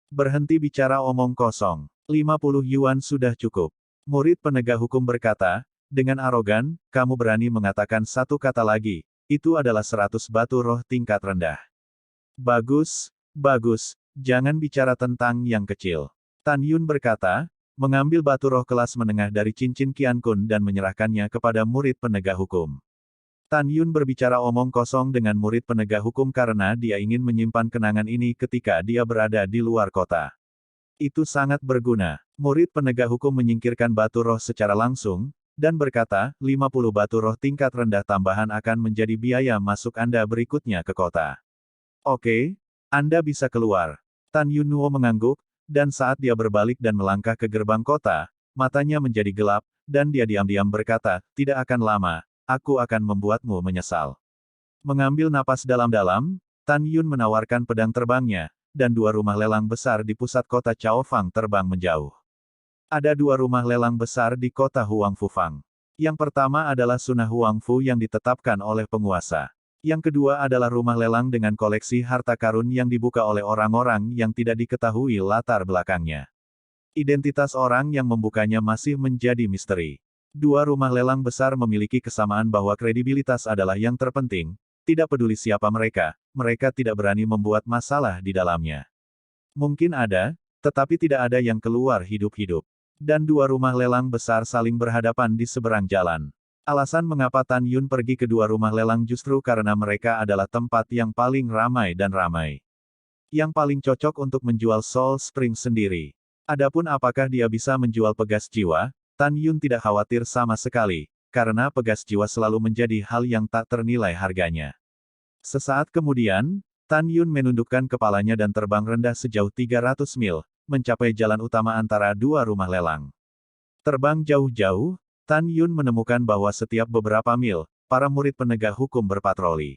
Berhenti bicara omong kosong. 50 yuan sudah cukup. Murid penegak hukum berkata, dengan arogan, kamu berani mengatakan satu kata lagi, itu adalah 100 batu roh tingkat rendah. Bagus, bagus, jangan bicara tentang yang kecil. Tan Yun berkata, mengambil batu roh kelas menengah dari cincin Qian Kun dan menyerahkannya kepada murid penegak hukum. Tan Yun berbicara omong kosong dengan murid penegak hukum karena dia ingin menyimpan kenangan ini ketika dia berada di luar kota. Itu sangat berguna. Murid penegak hukum menyingkirkan batu roh secara langsung, dan berkata, 50 batu roh tingkat rendah tambahan akan menjadi biaya masuk Anda berikutnya ke kota. Oke, Anda bisa keluar. Tan Yunnuo mengangguk, dan saat dia berbalik dan melangkah ke gerbang kota, matanya menjadi gelap, dan dia diam-diam berkata, tidak akan lama. Aku akan membuatmu menyesal. Mengambil napas dalam-dalam, Tan Yun menawarkan pedang terbangnya, dan dua rumah lelang besar di pusat kota Chaofang terbang menjauh. Ada dua rumah lelang besar di kota Huangfufang. Yang pertama adalah Sunnah Huangfu yang ditetapkan oleh penguasa. Yang kedua adalah rumah lelang dengan koleksi harta karun yang dibuka oleh orang-orang yang tidak diketahui latar belakangnya. Identitas orang yang membukanya masih menjadi misteri. Dua rumah lelang besar memiliki kesamaan bahwa kredibilitas adalah yang terpenting, tidak peduli siapa mereka, mereka tidak berani membuat masalah di dalamnya. Mungkin ada, tetapi tidak ada yang keluar hidup-hidup. Dan dua rumah lelang besar saling berhadapan di seberang jalan. Alasan mengapa Tan Yun pergi ke dua rumah lelang justru karena mereka adalah tempat yang paling ramai dan ramai. Yang paling cocok untuk menjual Soul Spring sendiri. Adapun apakah dia bisa menjual pegas jiwa, Tan Yun tidak khawatir sama sekali, karena pegas jiwa selalu menjadi hal yang tak ternilai harganya. Sesaat kemudian, Tan Yun menundukkan kepalanya dan terbang rendah sejauh 300 mil, mencapai jalan utama antara dua rumah lelang. Terbang jauh-jauh, Tan Yun menemukan bahwa setiap beberapa mil, para murid penegak hukum berpatroli.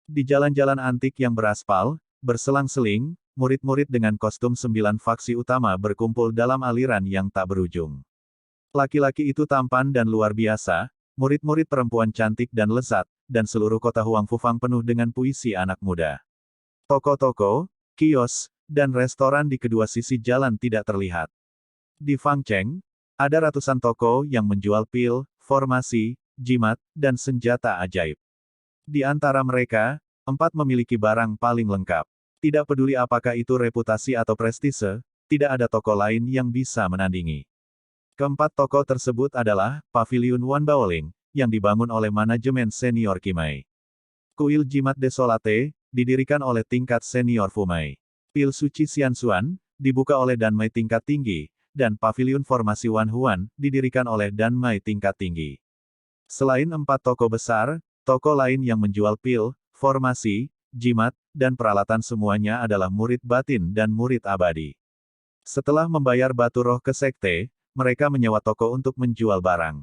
Di jalan-jalan antik yang beraspal, berselang-seling, murid-murid dengan kostum 9 faksi utama berkumpul dalam aliran yang tak berujung. Laki-laki itu tampan dan luar biasa, murid-murid perempuan cantik dan lezat, dan seluruh kota Huangfufang penuh dengan puisi anak muda. Toko-toko, kios, dan restoran di kedua sisi jalan tidak terlihat. Di Fangcheng, ada ratusan toko yang menjual pil, formasi, jimat, dan senjata ajaib. Di antara mereka, 4 memiliki barang paling lengkap. Tidak peduli apakah itu reputasi atau prestise, tidak ada toko lain yang bisa menandingi. Keempat toko tersebut adalah Pavilion Wan Baoling, yang dibangun oleh manajemen senior Qimei. Kuil Jimat Desolate, didirikan oleh tingkat senior Fumei. Pil Suci Xianxuan, dibuka oleh Danmai tingkat tinggi, dan Pavilion Formasi Wan Huan, didirikan oleh Danmai tingkat tinggi. Selain 4 toko besar, toko lain yang menjual pil, formasi, jimat, dan peralatan semuanya adalah murid batin dan murid abadi. Setelah membayar batu roh ke sekte, mereka menyewa toko untuk menjual barang.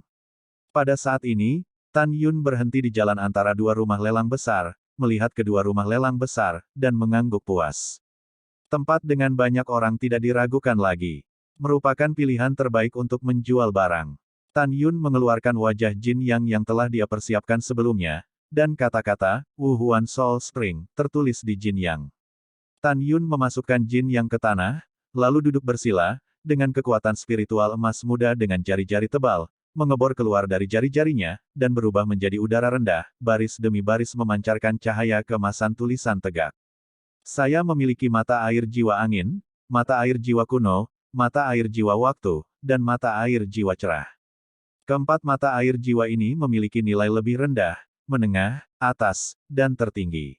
Pada saat ini, Tan Yun berhenti di jalan antara dua rumah lelang besar, melihat kedua rumah lelang besar, dan mengangguk puas. Tempat dengan banyak orang tidak diragukan lagi. Merupakan pilihan terbaik untuk menjual barang. Tan Yun mengeluarkan wajah Jin yang telah dia persiapkan sebelumnya, dan kata-kata, Wu Huan Soul Spring, tertulis di Jin Yang. Tan Yun memasukkan Jin Yang ke tanah, lalu duduk bersila, dengan kekuatan spiritual emas muda dengan jari-jari tebal, mengebor keluar dari jari-jarinya, dan berubah menjadi udara rendah, baris demi baris memancarkan cahaya keemasan tulisan tegak. Saya memiliki mata air jiwa angin, mata air jiwa kuno, mata air jiwa waktu, dan mata air jiwa cerah. Keempat mata air jiwa ini memiliki nilai lebih rendah, menengah, atas, dan tertinggi.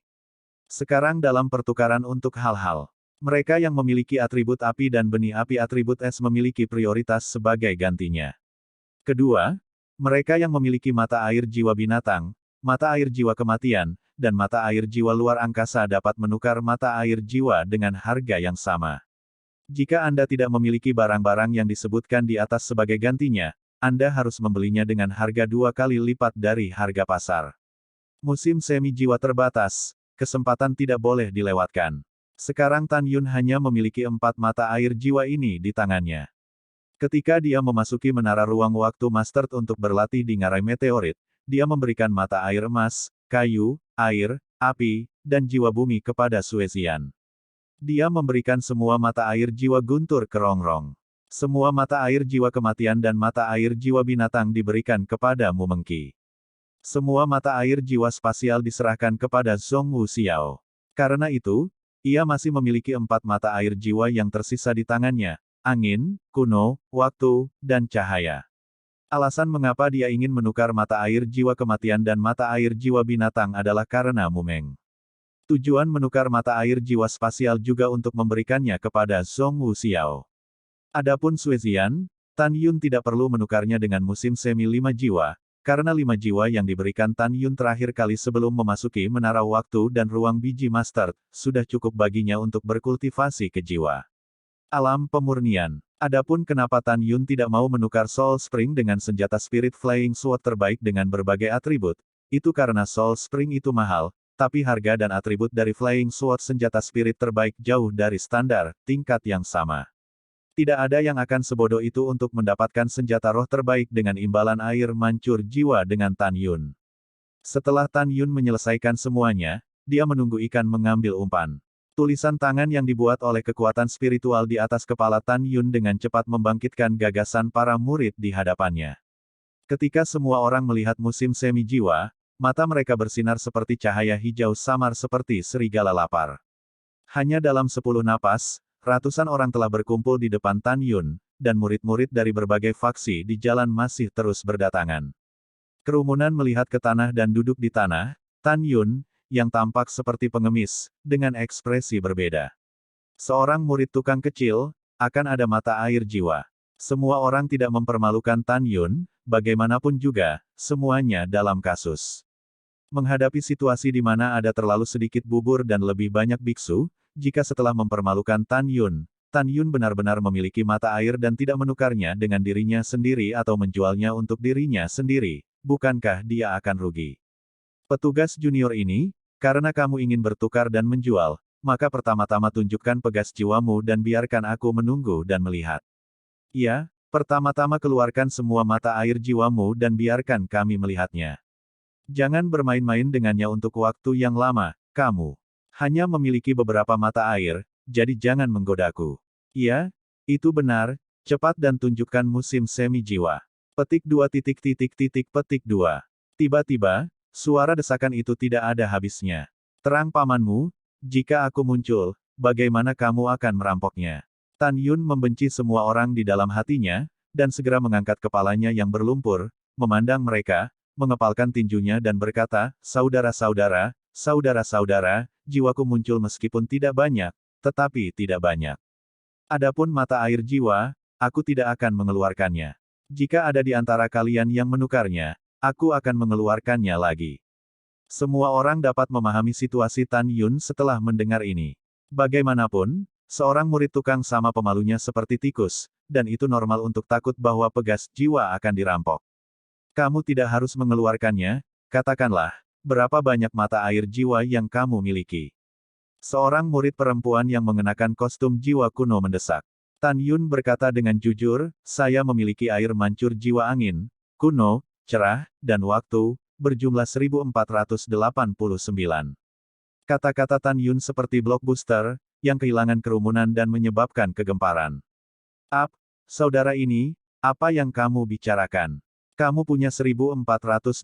Sekarang dalam pertukaran untuk hal-hal. Mereka yang memiliki atribut api dan benih api atribut es memiliki prioritas sebagai gantinya. Kedua, mereka yang memiliki mata air jiwa binatang, mata air jiwa kematian, dan mata air jiwa luar angkasa dapat menukar mata air jiwa dengan harga yang sama. Jika Anda tidak memiliki barang-barang yang disebutkan di atas sebagai gantinya, Anda harus membelinya dengan harga 2 kali lipat dari harga pasar. Musim semi jiwa terbatas, kesempatan tidak boleh dilewatkan. Sekarang Tan Yun hanya memiliki 4 mata air jiwa ini di tangannya. Ketika dia memasuki menara ruang waktu Master untuk berlatih di ngarai meteorit, dia memberikan mata air emas, kayu, air, api, dan jiwa bumi kepada Suezian. Dia memberikan semua mata air jiwa guntur ke Rongrong. Semua mata air jiwa kematian dan mata air jiwa binatang diberikan kepada Mu Mengqi. Semua mata air jiwa spasial diserahkan kepada Zhong Wuxiao. Karena itu, ia masih memiliki 4 mata air jiwa yang tersisa di tangannya, angin, kuno, waktu, dan cahaya. Alasan mengapa dia ingin menukar mata air jiwa kematian dan mata air jiwa binatang adalah karena Mu Meng. Tujuan menukar mata air jiwa spasial juga untuk memberikannya kepada Zhong Wuxiao. Adapun Suezian, Tan Yun tidak perlu menukarnya dengan musim semi 5 jiwa, karena 5 jiwa yang diberikan Tan Yun terakhir kali sebelum memasuki menara waktu dan ruang biji master, sudah cukup baginya untuk berkultivasi ke jiwa. Alam pemurnian. Adapun kenapa Tan Yun tidak mau menukar Soul Spring dengan senjata Spirit Flying Sword terbaik dengan berbagai atribut, itu karena Soul Spring itu mahal, tapi harga dan atribut dari Flying Sword senjata spirit terbaik jauh dari standar, tingkat yang sama. Tidak ada yang akan sebodoh itu untuk mendapatkan senjata roh terbaik dengan imbalan air mancur jiwa dengan Tan Yun. Setelah Tan Yun menyelesaikan semuanya, dia menunggu ikan mengambil umpan. Tulisan tangan yang dibuat oleh kekuatan spiritual di atas kepala Tan Yun dengan cepat membangkitkan gagasan para murid di hadapannya. Ketika semua orang melihat musim semi jiwa, mata mereka bersinar seperti cahaya hijau samar seperti serigala lapar. Hanya dalam 10 napas, ratusan orang telah berkumpul di depan Tan Yun, dan murid-murid dari berbagai faksi di jalan masih terus berdatangan. Kerumunan melihat ke tanah dan duduk di tanah, Tan Yun, yang tampak seperti pengemis, dengan ekspresi berbeda. Seorang murid tukang kecil, akan ada mata air jiwa. Semua orang tidak mempermalukan Tan Yun, bagaimanapun juga, semuanya dalam kasus. Menghadapi situasi di mana ada terlalu sedikit bubur dan lebih banyak biksu, jika setelah mempermalukan Tan Yun benar-benar memiliki mata air dan tidak menukarnya dengan dirinya sendiri atau menjualnya untuk dirinya sendiri, bukankah dia akan rugi? Petugas junior ini, karena kamu ingin bertukar dan menjual, maka pertama-tama tunjukkan pegas jiwamu dan biarkan aku menunggu dan melihat. Ya, pertama-tama keluarkan semua mata air jiwamu dan biarkan kami melihatnya. Jangan bermain-main dengannya untuk waktu yang lama, kamu hanya memiliki beberapa mata air, jadi jangan menggodaku. Iya, itu benar, cepat dan tunjukkan musim semi jiwa. Petik 2 petik 2. Tiba-tiba, suara desakan itu tidak ada habisnya. Terang pamanmu, jika aku muncul, bagaimana kamu akan merampoknya? Tan Yun membenci semua orang di dalam hatinya, dan segera mengangkat kepalanya yang berlumpur, memandang mereka, mengepalkan tinjunya dan berkata, saudara-saudara, saudara-saudara, jiwaku muncul meskipun tidak banyak, tetapi tidak banyak. Adapun mata air jiwa, aku tidak akan mengeluarkannya. Jika ada di antara kalian yang menukarnya, aku akan mengeluarkannya lagi. Semua orang dapat memahami situasi Tan Yun setelah mendengar ini. Bagaimanapun, seorang murid tukang sama pemalunya seperti tikus, dan itu normal untuk takut bahwa pegas jiwa akan dirampok. Kamu tidak harus mengeluarkannya, katakanlah, berapa banyak mata air jiwa yang kamu miliki? Seorang murid perempuan yang mengenakan kostum jiwa kuno mendesak. Tan Yun berkata dengan jujur, saya memiliki air mancur jiwa angin, kuno, cerah, dan waktu, berjumlah 1489. Kata-kata Tan Yun seperti blockbuster, yang kehilangan kerumunan dan menyebabkan kegemparan. Saudara ini, apa yang kamu bicarakan? Kamu punya 1489.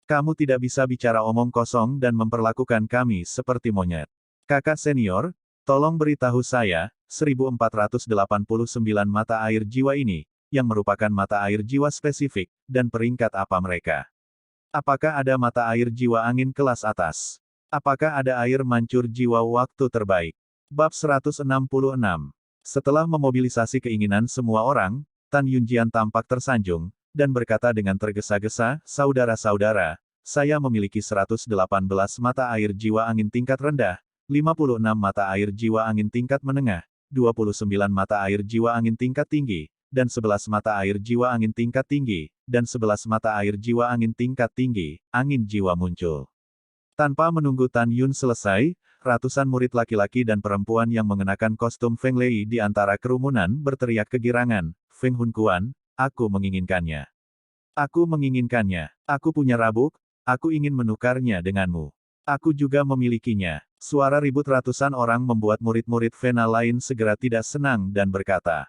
Kamu tidak bisa bicara omong kosong dan memperlakukan kami seperti monyet. Kakak senior, tolong beritahu saya, 1489 mata air jiwa ini, yang merupakan mata air jiwa spesifik, dan peringkat apa mereka? Apakah ada mata air jiwa angin kelas atas? Apakah ada air mancur jiwa waktu terbaik? Bab 166. Setelah memobilisasi keinginan semua orang, Tan Yunjian tampak tersanjung, dan berkata dengan tergesa-gesa, "Saudara-saudara, saya memiliki 118 mata air jiwa angin tingkat rendah, 56 mata air jiwa angin tingkat menengah, 29 mata air jiwa angin tingkat tinggi, dan 11 mata air jiwa angin tingkat tinggi, dan 11 mata air jiwa angin tingkat tinggi." Angin jiwa muncul. Tanpa menunggu Tan Yun selesai, ratusan murid laki-laki dan perempuan yang mengenakan kostum Feng Lei di antara kerumunan berteriak kegirangan, "Feng Hun Kuan, aku menginginkannya. Aku menginginkannya. Aku punya rabuk, aku ingin menukarnya denganmu. Aku juga memilikinya." Suara ribut ratusan orang membuat murid-murid Vena lain segera tidak senang dan berkata,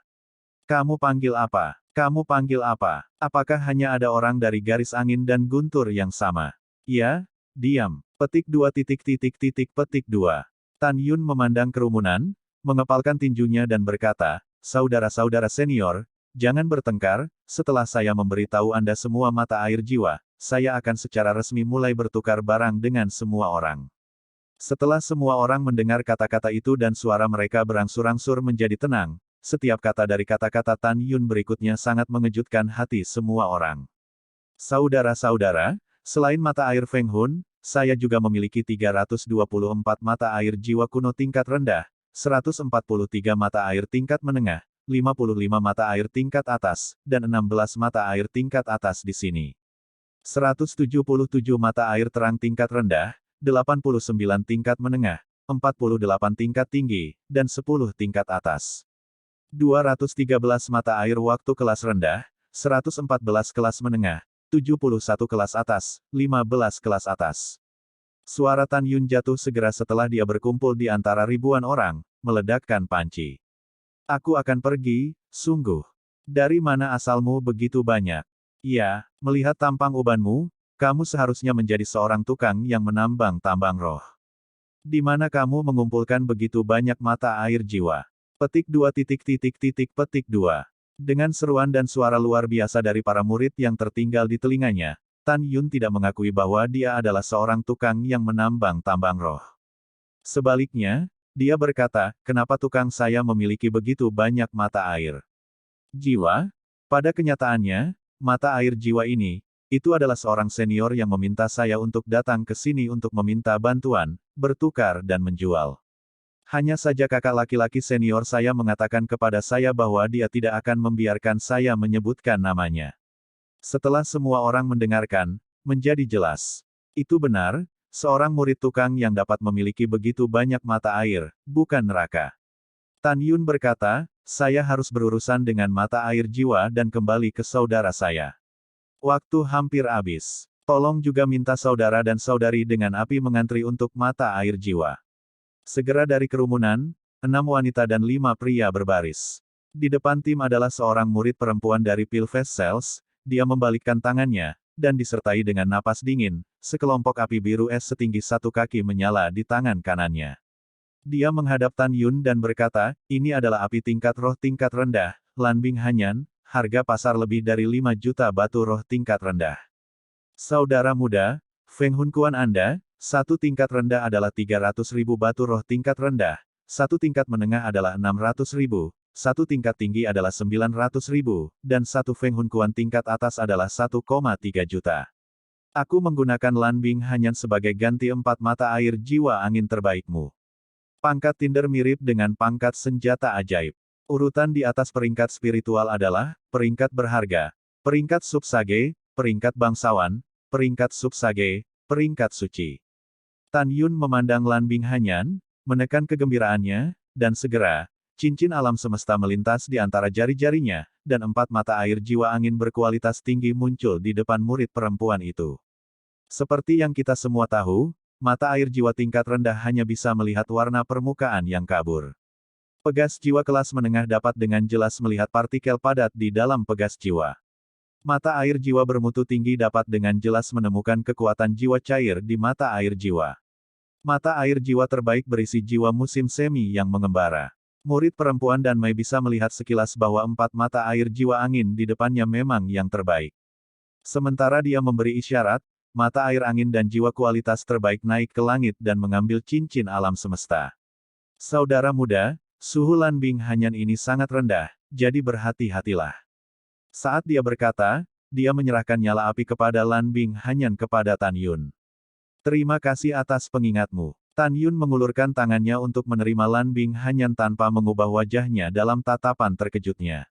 "Kamu panggil apa? Kamu panggil apa? Apakah hanya ada orang dari garis angin dan guntur yang sama?" "Ya, diam. Petik 2. Tan Yun memandang kerumunan, mengepalkan tinjunya dan berkata, "Saudara-saudara senior, jangan bertengkar, setelah saya memberitahu Anda semua mata air jiwa, saya akan secara resmi mulai bertukar barang dengan semua orang." Setelah semua orang mendengar kata-kata itu dan suara mereka berangsur-angsur menjadi tenang, setiap kata dari kata-kata Tan Yun berikutnya sangat mengejutkan hati semua orang. "Saudara-saudara, selain mata air Feng Hun, saya juga memiliki 324 mata air jiwa kuno tingkat rendah, 143 mata air tingkat menengah, 55 mata air tingkat atas, dan 16 mata air tingkat atas di sini. 177 mata air terang tingkat rendah, 89 tingkat menengah, 48 tingkat tinggi, dan 10 tingkat atas. 213 mata air waktu kelas rendah, 114 kelas menengah, 71 kelas atas, 15 kelas atas." Suara Tan Yun jatuh segera setelah dia berkumpul di antara ribuan orang, meledakkan panci. "Aku akan pergi, sungguh. Dari mana asalmu begitu banyak? Ya, melihat tampang ubanmu, kamu seharusnya menjadi seorang tukang yang menambang tambang roh. Di mana kamu mengumpulkan begitu banyak mata air jiwa?" Petik 2. Dengan seruan dan suara luar biasa dari para murid yang tertinggal di telinganya, Tan Yun tidak mengakui bahwa dia adalah seorang tukang yang menambang tambang roh. Sebaliknya, dia berkata, "Kenapa tukang saya memiliki begitu banyak mata air jiwa?" Pada kenyataannya, mata air jiwa ini, itu adalah seorang senior yang meminta saya untuk datang ke sini untuk meminta bantuan, bertukar dan menjual. Hanya saja kakak laki-laki senior saya mengatakan kepada saya bahwa dia tidak akan membiarkan saya menyebutkan namanya. Setelah semua orang mendengarkan, menjadi jelas. Itu benar, seorang murid tukang yang dapat memiliki begitu banyak mata air, bukan neraka. Tan Yun berkata, "Saya harus berurusan dengan mata air jiwa dan kembali ke saudara saya. Waktu hampir habis. Tolong juga minta saudara dan saudari dengan api mengantri untuk mata air jiwa." Segera dari kerumunan, 6 wanita dan 5 pria berbaris. Di depan tim adalah seorang murid perempuan dari Pilfest Cells, dia membalikkan tangannya, dan disertai dengan napas dingin, sekelompok api biru es setinggi 1 kaki menyala di tangan kanannya. Dia menghadap Tan Yun dan berkata, "Ini adalah api tingkat roh tingkat rendah, Lanbing Hanyan, harga pasar lebih dari 5 juta batu roh tingkat rendah. Saudara muda, Feng Hun Kuan Anda, satu tingkat rendah adalah 300.000 batu roh tingkat rendah, satu tingkat menengah adalah 600.000, satu tingkat tinggi adalah 900.000, dan satu Feng Hun Kuan tingkat atas adalah 1,3 juta. Aku menggunakan Lanbing Hanyan sebagai ganti 4 mata air jiwa angin terbaikmu. Pangkat Tinder mirip dengan pangkat senjata ajaib. Urutan di atas peringkat spiritual adalah, peringkat berharga, peringkat subsage, peringkat bangsawan, peringkat subsage, peringkat suci." Tan Yun memandang Lanbing Hanyan, menekan kegembiraannya, dan segera, cincin alam semesta melintas di antara jari-jarinya, dan 4 mata air jiwa angin berkualitas tinggi muncul di depan murid perempuan itu. Seperti yang kita semua tahu, mata air jiwa tingkat rendah hanya bisa melihat warna permukaan yang kabur. Pegas jiwa kelas menengah dapat dengan jelas melihat partikel padat di dalam pegas jiwa. Mata air jiwa bermutu tinggi dapat dengan jelas menemukan kekuatan jiwa cair di mata air jiwa. Mata air jiwa terbaik berisi jiwa musim semi yang mengembara. Murid perempuan dan Mei bisa melihat sekilas bahwa 4 mata air jiwa angin di depannya memang yang terbaik. Sementara dia memberi isyarat, mata air angin dan jiwa kualitas terbaik naik ke langit dan mengambil cincin alam semesta. Saudara muda, suhu Lanbing Hanyan ini sangat rendah, jadi berhati-hatilah. Saat dia berkata, dia menyerahkan nyala api kepada Lanbing Hanyan kepada Tan Yun. Terima kasih atas pengingatmu. Tan Yun mengulurkan tangannya untuk menerima Lanbing Hanyan tanpa mengubah wajahnya dalam tatapan terkejutnya.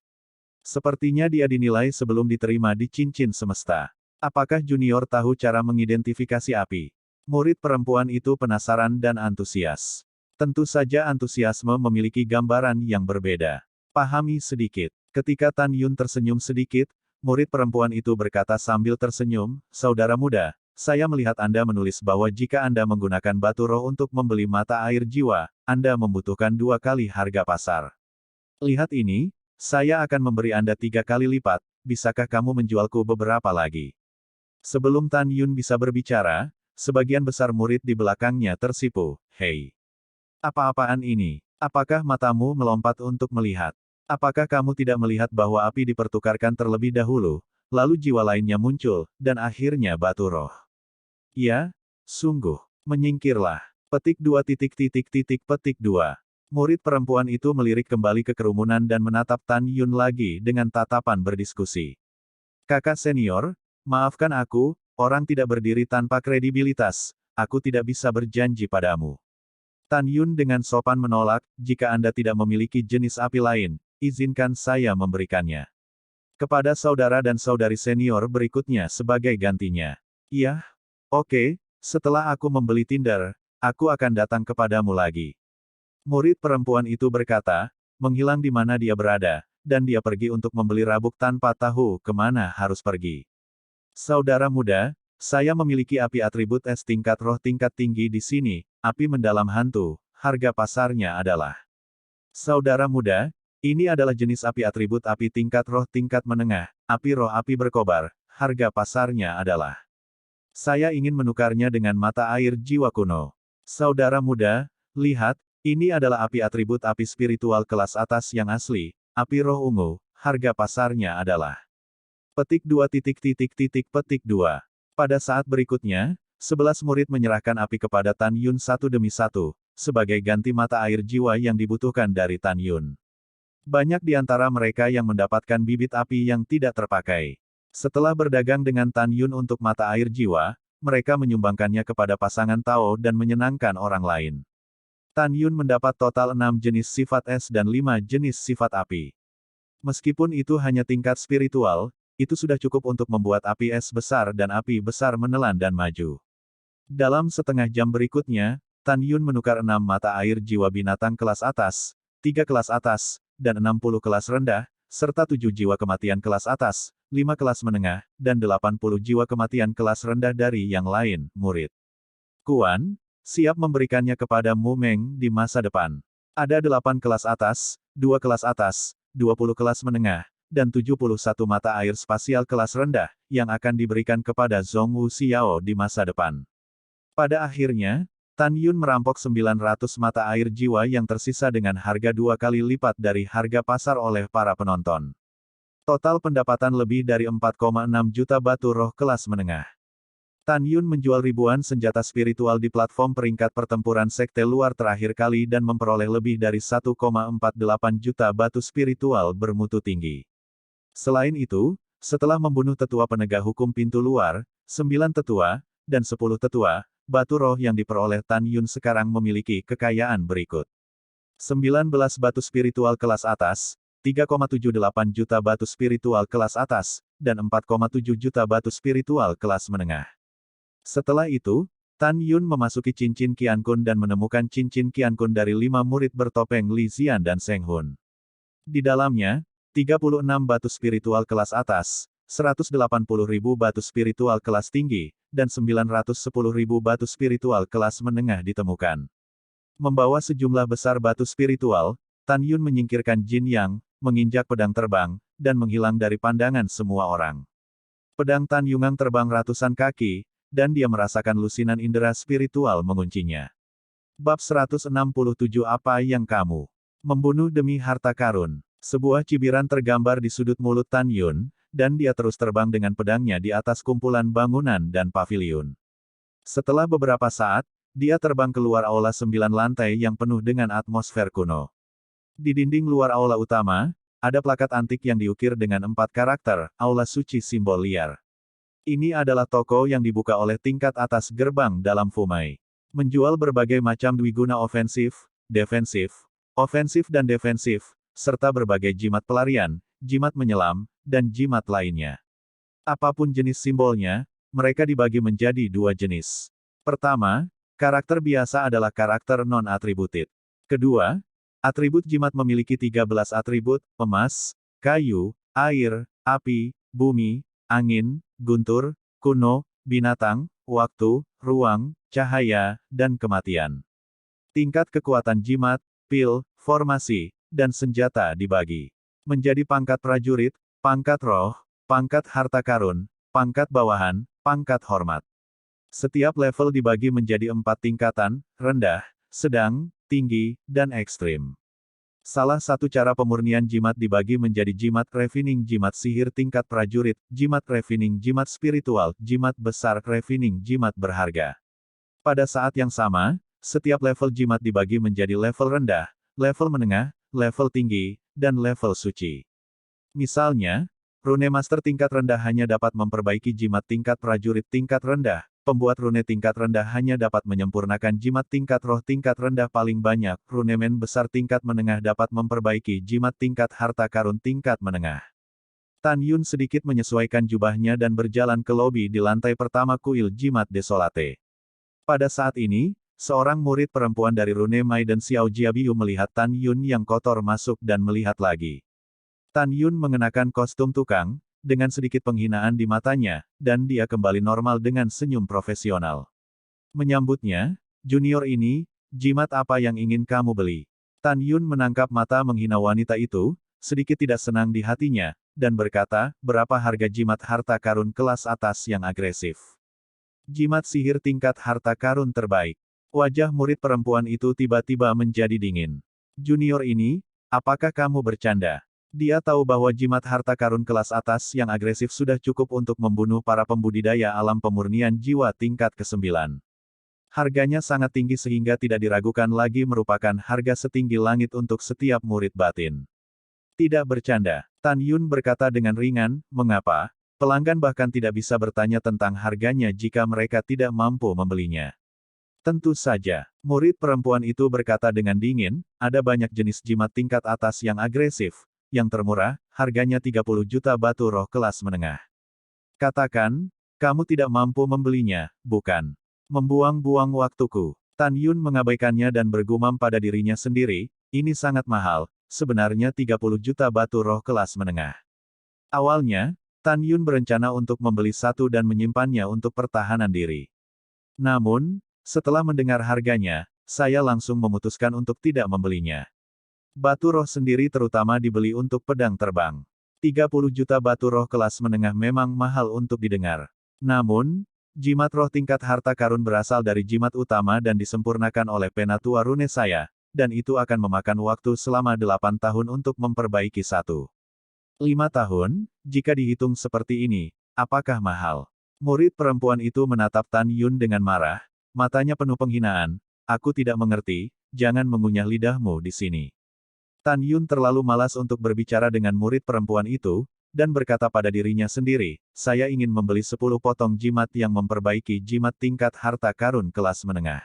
Sepertinya dia dinilai sebelum diterima di cincin semesta. Apakah junior tahu cara mengidentifikasi api? Murid perempuan itu penasaran dan antusias. Tentu saja antusiasme memiliki gambaran yang berbeda. Pahami sedikit. Ketika Tan Yun tersenyum sedikit, murid perempuan itu berkata sambil tersenyum, "Saudara muda, saya melihat Anda menulis bahwa jika Anda menggunakan batu roh untuk membeli mata air jiwa, Anda membutuhkan 2 kali harga pasar. Lihat ini, saya akan memberi Anda 3 kali lipat, bisakah kamu menjualku beberapa lagi?" Sebelum Tan Yun bisa berbicara, sebagian besar murid di belakangnya tersipu, "Hei! Apa-apaan ini? Apakah matamu melompat untuk melihat? Apakah kamu tidak melihat bahwa api dipertukarkan terlebih dahulu, lalu jiwa lainnya muncul, dan akhirnya batu roh?" "Ya, sungguh. Menyingkirlah." Petik 2. Murid perempuan itu melirik kembali ke kerumunan dan menatap Tan Yun lagi dengan tatapan berdiskusi. "Kakak senior, maafkan aku, orang tidak berdiri tanpa kredibilitas, aku tidak bisa berjanji padamu." Tan Yun dengan sopan menolak, "Jika Anda tidak memiliki jenis api lain, izinkan saya memberikannya kepada saudara dan saudari senior berikutnya sebagai gantinya." "Iya, oke, setelah aku membeli Tinder, aku akan datang kepadamu lagi." Murid perempuan itu berkata, menghilang di mana dia berada, dan dia pergi untuk membeli rabuk tanpa tahu kemana harus pergi. "Saudara muda, saya memiliki api atribut es tingkat roh tingkat tinggi di sini, api mendalam hantu, harga pasarnya adalah..." "Saudara muda, ini adalah jenis api atribut api tingkat roh tingkat menengah, api roh api berkobar, harga pasarnya adalah..." "Saya ingin menukarnya dengan mata air jiwa kuno." "Saudara muda, lihat, ini adalah api atribut api spiritual kelas atas yang asli, api roh ungu, harga pasarnya adalah..." Petik 2. Pada saat berikutnya, 11 murid menyerahkan api kepada Tan Yun satu demi satu, sebagai ganti mata air jiwa yang dibutuhkan dari Tan Yun. Banyak di antara mereka yang mendapatkan bibit api yang tidak terpakai. Setelah berdagang dengan Tan Yun untuk mata air jiwa, mereka menyumbangkannya kepada pasangan Tao dan menyenangkan orang lain. Tan Yun mendapat total 6 jenis sifat es dan 5 jenis sifat api. Meskipun itu hanya tingkat spiritual, itu sudah cukup untuk membuat api es besar dan api besar menelan dan maju. Dalam setengah jam berikutnya, Tan Yun menukar 6 mata air jiwa binatang kelas atas, 3 kelas atas, dan 60 kelas rendah, serta 7 jiwa kematian kelas atas, 5 kelas menengah, dan 80 jiwa kematian kelas rendah dari yang lain, murid. "Kuan, siap memberikannya kepada Mu Meng di masa depan. Ada 8 kelas atas, 2 kelas atas, 20 kelas menengah, dan 71 mata air spasial kelas rendah, yang akan diberikan kepada Zhong Wu Xiao di masa depan." Pada akhirnya, Tan Yun merampok 900 mata air jiwa yang tersisa dengan harga 2 kali lipat dari harga pasar oleh para penonton. Total pendapatan lebih dari 4,6 juta batu roh kelas menengah. Tan Yun menjual ribuan senjata spiritual di platform peringkat pertempuran sekte luar terakhir kali dan memperoleh lebih dari 1,48 juta batu spiritual bermutu tinggi. Selain itu, setelah membunuh tetua penegak hukum pintu luar, 9 tetua, dan 10 tetua, batu roh yang diperoleh Tan Yun sekarang memiliki kekayaan berikut. 19 batu spiritual kelas atas, 3,78 juta batu spiritual kelas atas, dan 4,7 juta batu spiritual kelas menengah. Setelah itu, Tan Yun memasuki cincin Qiankun dan menemukan cincin Qiankun dari 5 murid bertopeng Li Xian dan Seng Hun. Di dalamnya, 36 batu spiritual kelas atas, 180.000 batu spiritual kelas tinggi, dan 910.000 batu spiritual kelas menengah ditemukan. Membawa sejumlah besar batu spiritual, Tan Yun menyingkirkan Jin Yang, menginjak pedang terbang, dan menghilang dari pandangan semua orang. Pedang Tan Yungang terbang ratusan kaki, dan dia merasakan lusinan indera spiritual menguncinya. Bab 167 Apa yang kamu membunuh demi harta karun? Sebuah cibiran tergambar di sudut mulut Tan Yun, dan dia terus terbang dengan pedangnya di atas kumpulan bangunan dan paviliun. Setelah beberapa saat, dia terbang keluar aula 9 lantai yang penuh dengan atmosfer kuno. Di dinding luar aula utama, ada plakat antik yang diukir dengan 4 karakter, aula suci simbol liar. Ini adalah toko yang dibuka oleh tingkat atas gerbang dalam Fumai. Menjual berbagai macam dwiguna ofensif, dan defensif, serta berbagai jimat pelarian, jimat menyelam, dan jimat lainnya. Apapun jenis simbolnya, mereka dibagi menjadi 2 jenis. Pertama, karakter biasa adalah karakter non-atributed. Kedua, atribut jimat memiliki 13 atribut, emas, kayu, air, api, bumi, angin, guntur, kuno, binatang, waktu, ruang, cahaya, dan kematian. Tingkat kekuatan jimat, pil, formasi, dan senjata dibagi menjadi pangkat prajurit, pangkat roh, pangkat harta karun, pangkat bawahan, pangkat hormat. Setiap level dibagi menjadi 4 tingkatan, rendah, sedang, tinggi, dan ekstrim. Salah satu cara pemurnian jimat dibagi menjadi jimat refining, jimat sihir tingkat prajurit, jimat refining, jimat spiritual, jimat besar refining, jimat berharga. Pada saat yang sama, setiap level jimat dibagi menjadi level rendah, level menengah, level tinggi, dan level suci. Misalnya, rune master tingkat rendah hanya dapat memperbaiki jimat tingkat prajurit tingkat rendah, pembuat rune tingkat rendah hanya dapat menyempurnakan jimat tingkat roh tingkat rendah paling banyak, runemen besar tingkat menengah dapat memperbaiki jimat tingkat harta karun tingkat menengah. Tan Yun sedikit menyesuaikan jubahnya dan berjalan ke lobi di lantai pertama kuil jimat desolate. Pada saat ini, seorang murid perempuan dari Rune Maiden Xiao Jiabiu melihat Tan Yun yang kotor masuk dan melihat lagi. Tan Yun mengenakan kostum tukang, dengan sedikit penghinaan di matanya, dan dia kembali normal dengan senyum profesional. Menyambutnya, junior ini, jimat apa yang ingin kamu beli? Tan Yun menangkap mata menghina wanita itu, sedikit tidak senang di hatinya, dan berkata, berapa harga jimat harta karun kelas atas yang agresif? Jimat sihir tingkat harta karun terbaik. Wajah murid perempuan itu tiba-tiba menjadi dingin. Junior ini, apakah kamu bercanda? Dia tahu bahwa jimat harta karun kelas atas yang agresif sudah cukup untuk membunuh para pembudidaya alam pemurnian jiwa tingkat ke-9. Harganya sangat tinggi sehingga tidak diragukan lagi merupakan harga setinggi langit untuk setiap murid batin. Tidak bercanda, Tan Yun berkata dengan ringan, mengapa? Pelanggan bahkan tidak bisa bertanya tentang harganya jika mereka tidak mampu membelinya. Tentu saja, murid perempuan itu berkata dengan dingin, ada banyak jenis jimat tingkat atas yang agresif, yang termurah, harganya 30 juta batu roh kelas menengah. Katakan, kamu tidak mampu membelinya, bukan? Membuang-buang waktuku. Tan Yun mengabaikannya dan bergumam pada dirinya sendiri, ini sangat mahal, sebenarnya 30 juta batu roh kelas menengah. Awalnya, Tan Yun berencana untuk membeli satu dan menyimpannya untuk pertahanan diri. Namun, setelah mendengar harganya, saya langsung memutuskan untuk tidak membelinya. Batu roh sendiri terutama dibeli untuk pedang terbang. 30 juta batu roh kelas menengah memang mahal untuk didengar. Namun, jimat roh tingkat harta karun berasal dari jimat utama dan disempurnakan oleh penatua rune saya, dan itu akan memakan waktu selama 8 tahun untuk memperbaiki satu. 5 tahun, jika dihitung seperti ini, apakah mahal? Murid perempuan itu menatap Tan Yun dengan marah, matanya penuh penghinaan, aku tidak mengerti, jangan mengunyah lidahmu di sini. Tan Yun terlalu malas untuk berbicara dengan murid perempuan itu, dan berkata pada dirinya sendiri, saya ingin membeli 10 potong jimat yang memperbaiki jimat tingkat harta karun kelas menengah.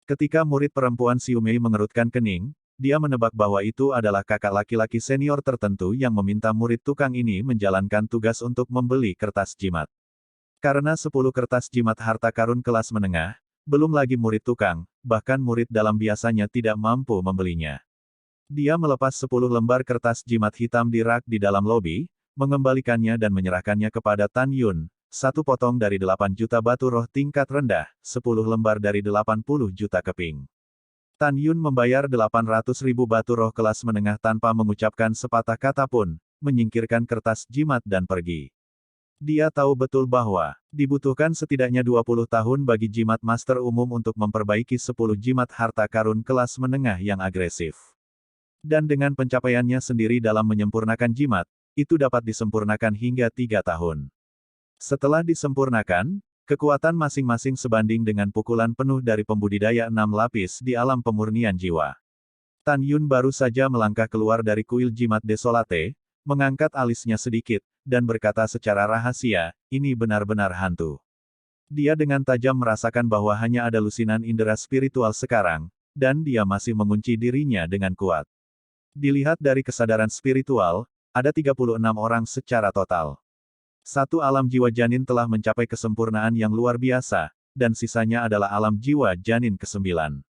Ketika murid perempuan Xiu Mei mengerutkan kening, dia menebak bahwa itu adalah kakak laki-laki senior tertentu yang meminta murid tukang ini menjalankan tugas untuk membeli kertas jimat. Karena 10 kertas jimat harta karun kelas menengah, belum lagi murid tukang, bahkan murid dalam biasanya tidak mampu membelinya. Dia melepas 10 lembar kertas jimat hitam di rak di dalam lobi, mengembalikannya dan menyerahkannya kepada Tan Yun, 1 potong dari 8 juta batu roh tingkat rendah, 10 lembar dari 80 juta keping. Tan Yun membayar 800.000 batu roh kelas menengah tanpa mengucapkan sepatah kata pun, menyingkirkan kertas jimat dan pergi. Dia tahu betul bahwa dibutuhkan setidaknya 20 tahun bagi jimat master umum untuk memperbaiki 10 jimat harta karun kelas menengah yang agresif. Dan dengan pencapaiannya sendiri dalam menyempurnakan jimat, itu dapat disempurnakan hingga 3 tahun. Setelah disempurnakan, kekuatan masing-masing sebanding dengan pukulan penuh dari pembudidaya 6 lapis di alam pemurnian jiwa. Tan Yun baru saja melangkah keluar dari kuil jimat desolate, mengangkat alisnya sedikit, dan berkata secara rahasia, ini benar-benar hantu. Dia dengan tajam merasakan bahwa hanya ada lusinan indera spiritual sekarang, dan dia masih mengunci dirinya dengan kuat. Dilihat dari kesadaran spiritual, ada 36 orang secara total. Satu alam jiwa janin telah mencapai kesempurnaan yang luar biasa, dan sisanya adalah alam jiwa janin ke-9.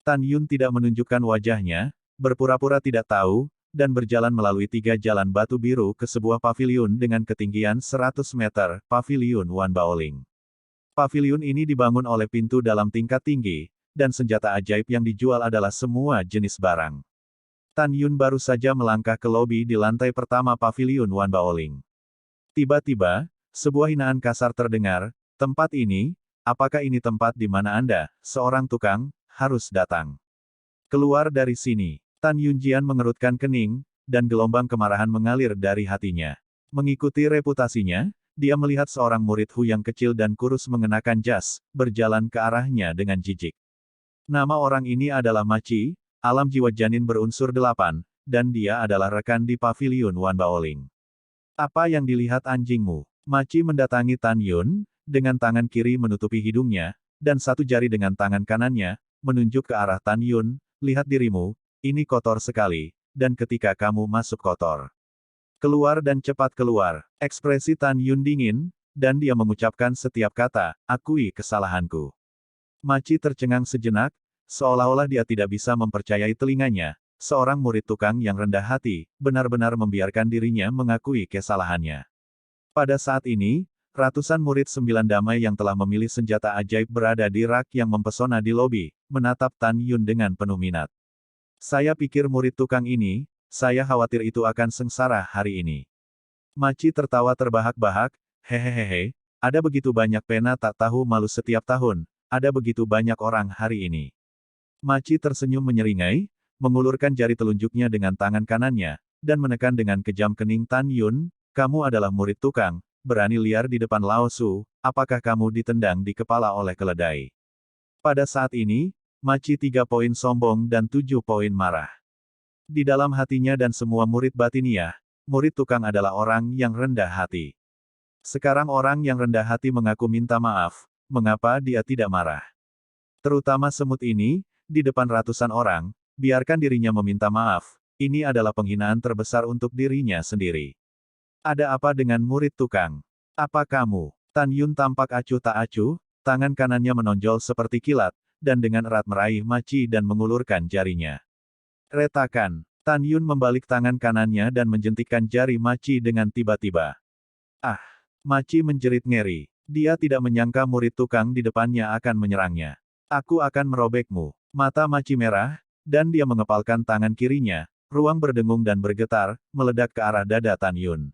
Tan Yun tidak menunjukkan wajahnya, berpura-pura tidak tahu, dan berjalan melalui 3 jalan batu biru ke sebuah paviliun dengan ketinggian 100 meter, Paviliun Wan Baoling. Paviliun ini dibangun oleh pintu dalam tingkat tinggi, dan senjata ajaib yang dijual adalah semua jenis barang. Tan Yun baru saja melangkah ke lobi di lantai pertama Paviliun Wan Baoling. Tiba-tiba, sebuah hinaan kasar terdengar, tempat ini, apakah ini tempat di mana Anda, seorang tukang, harus datang? Keluar dari sini. Tan Yunjian mengerutkan kening, dan gelombang kemarahan mengalir dari hatinya. Mengikuti reputasinya, dia melihat seorang murid Hu yang kecil dan kurus mengenakan jas, berjalan ke arahnya dengan jijik. Nama orang ini adalah Maci, alam jiwa janin berunsur 8, dan dia adalah rekan di Paviliun Wan Baoling. Apa yang dilihat anjingmu? Maci mendatangi Tan Yun, dengan tangan kiri menutupi hidungnya, dan satu jari dengan tangan kanannya, menunjuk ke arah Tan Yun, lihat dirimu, ini kotor sekali, dan ketika kamu masuk kotor. Keluar dan cepat keluar. Ekspresi Tan Yun dingin, dan dia mengucapkan setiap kata, akui kesalahanku. Maci tercengang sejenak, seolah-olah dia tidak bisa mempercayai telinganya, seorang murid tukang yang rendah hati, benar-benar membiarkan dirinya mengakui kesalahannya. Pada saat ini, ratusan murid 9 damai yang telah memilih senjata ajaib berada di rak yang mempesona di lobi, menatap Tan Yun dengan penuh minat. Saya pikir murid tukang ini, saya khawatir itu akan sengsara hari ini. Maci tertawa terbahak-bahak, hehehe, ada begitu banyak pena tak tahu malu setiap tahun, ada begitu banyak orang hari ini. Maci tersenyum menyeringai, mengulurkan jari telunjuknya dengan tangan kanannya, dan menekan dengan kejam kening Tan Yun, kamu adalah murid tukang, berani liar di depan Lao Su, apakah kamu ditendang di kepala oleh keledai? Pada saat ini, Maci 3 poin sombong dan 7 poin marah. Di dalam hatinya dan semua murid batiniah, murid tukang adalah orang yang rendah hati. Sekarang orang yang rendah hati mengaku minta maaf, mengapa dia tidak marah? Terutama semut ini, di depan ratusan orang, biarkan dirinya meminta maaf, ini adalah penghinaan terbesar untuk dirinya sendiri. Ada apa dengan murid tukang? Apa kamu? Tan Yun tampak acuh tak acuh, tangan kanannya menonjol seperti kilat, dan dengan erat meraih Maci dan mengulurkan jarinya. Retakan. Tan Yun membalik tangan kanannya dan menjentikkan jari Maci dengan tiba-tiba. Ah! Maci menjerit ngeri. Dia tidak menyangka murid tukang di depannya akan menyerangnya. Aku akan merobekmu. Mata Maci merah, dan dia mengepalkan tangan kirinya, ruang berdengung dan bergetar, meledak ke arah dada Tan Yun.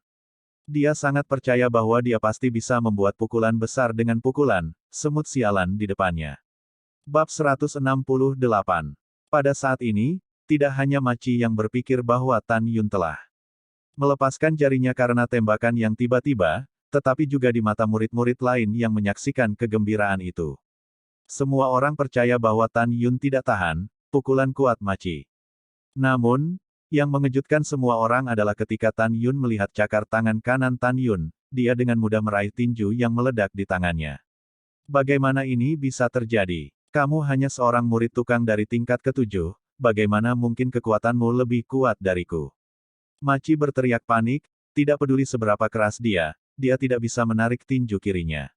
Dia sangat percaya bahwa dia pasti bisa membuat pukulan besar dengan pukulan, semut sialan di depannya. Bab 168. Pada saat ini, tidak hanya Maci yang berpikir bahwa Tan Yun telah melepaskan jarinya karena tembakan yang tiba-tiba, tetapi juga di mata murid-murid lain yang menyaksikan kegembiraan itu. Semua orang percaya bahwa Tan Yun tidak tahan pukulan kuat Maci. Namun, yang mengejutkan semua orang adalah ketika Tan Yun melihat cakar tangan kanan Tan Yun, dia dengan mudah meraih tinju yang meledak di tangannya. Bagaimana ini bisa terjadi? Kamu hanya seorang murid tukang dari tingkat ke-7, bagaimana mungkin kekuatanmu lebih kuat dariku? Maci berteriak panik, tidak peduli seberapa keras dia tidak bisa menarik tinju kirinya.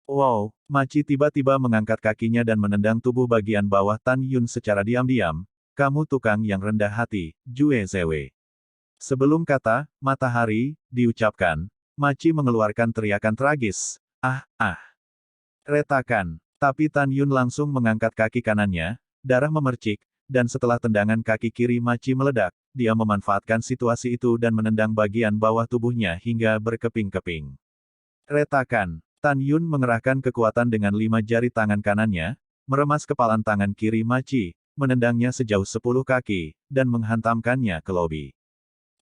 Wow, Maci tiba-tiba mengangkat kakinya dan menendang tubuh bagian bawah Tan Yun secara diam-diam, kamu tukang yang rendah hati, Jue Zewe. Sebelum kata, matahari, diucapkan, Maci mengeluarkan teriakan tragis, ah. Retakan. Tapi Tan Yun langsung mengangkat kaki kanannya, darah memercik, dan setelah tendangan kaki kiri Maci meledak, dia memanfaatkan situasi itu dan menendang bagian bawah tubuhnya hingga berkeping-keping. Retakan. Tan Yun mengerahkan kekuatan dengan 5 jari tangan kanannya, meremas kepalan tangan kiri Maci, menendangnya sejauh 10 kaki, dan menghantamkannya ke lobi.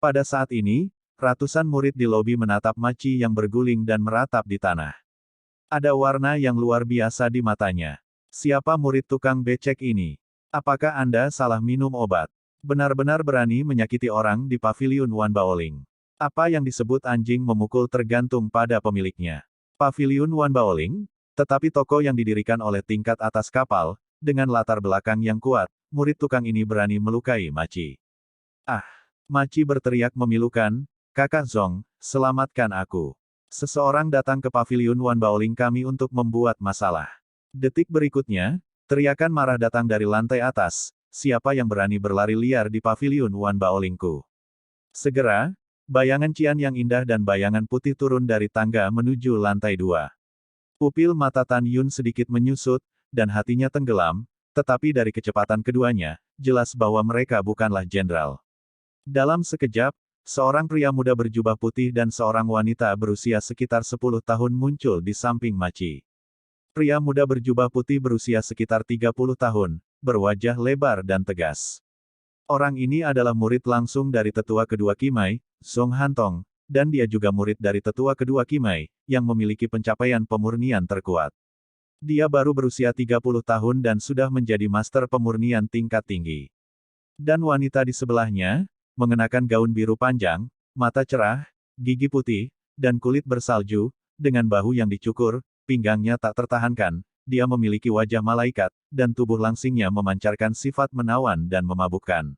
Pada saat ini, ratusan murid di lobi menatap Maci yang berguling dan meratap di tanah. Ada warna yang luar biasa di matanya. Siapa murid tukang becek ini? Apakah Anda salah minum obat? Benar-benar berani menyakiti orang di paviliun Wan Baoling. Apa yang disebut anjing memukul tergantung pada pemiliknya. Paviliun Wan Baoling, tetapi toko yang didirikan oleh tingkat atas kapal, dengan latar belakang yang kuat, murid tukang ini berani melukai Maci. Ah! Maci berteriak memilukan, "Kakak Zong, selamatkan aku. Seseorang datang ke paviliun Wan Baoling kami untuk membuat masalah." Detik berikutnya, teriakan marah datang dari lantai atas, "Siapa yang berani berlari liar di paviliun Wan Baolingku?" Segera, bayangan Cian yang indah dan bayangan putih turun dari tangga menuju lantai 2. Pupil mata Tan Yun sedikit menyusut, dan hatinya tenggelam, tetapi dari kecepatan keduanya, jelas bahwa mereka bukanlah jenderal. Dalam sekejap, seorang pria muda berjubah putih dan seorang wanita berusia sekitar 10 tahun muncul di samping Maci. Pria muda berjubah putih berusia sekitar 30 tahun, berwajah lebar dan tegas. Orang ini adalah murid langsung dari tetua kedua Qimai, Zong Hantong, dan dia juga murid dari tetua kedua Qimai, yang memiliki pencapaian pemurnian terkuat. Dia baru berusia 30 tahun dan sudah menjadi master pemurnian tingkat tinggi. Dan wanita di sebelahnya, mengenakan gaun biru panjang, mata cerah, gigi putih, dan kulit bersalju, dengan bahu yang dicukur, pinggangnya tak tertahankan, dia memiliki wajah malaikat, dan tubuh langsingnya memancarkan sifat menawan dan memabukkan.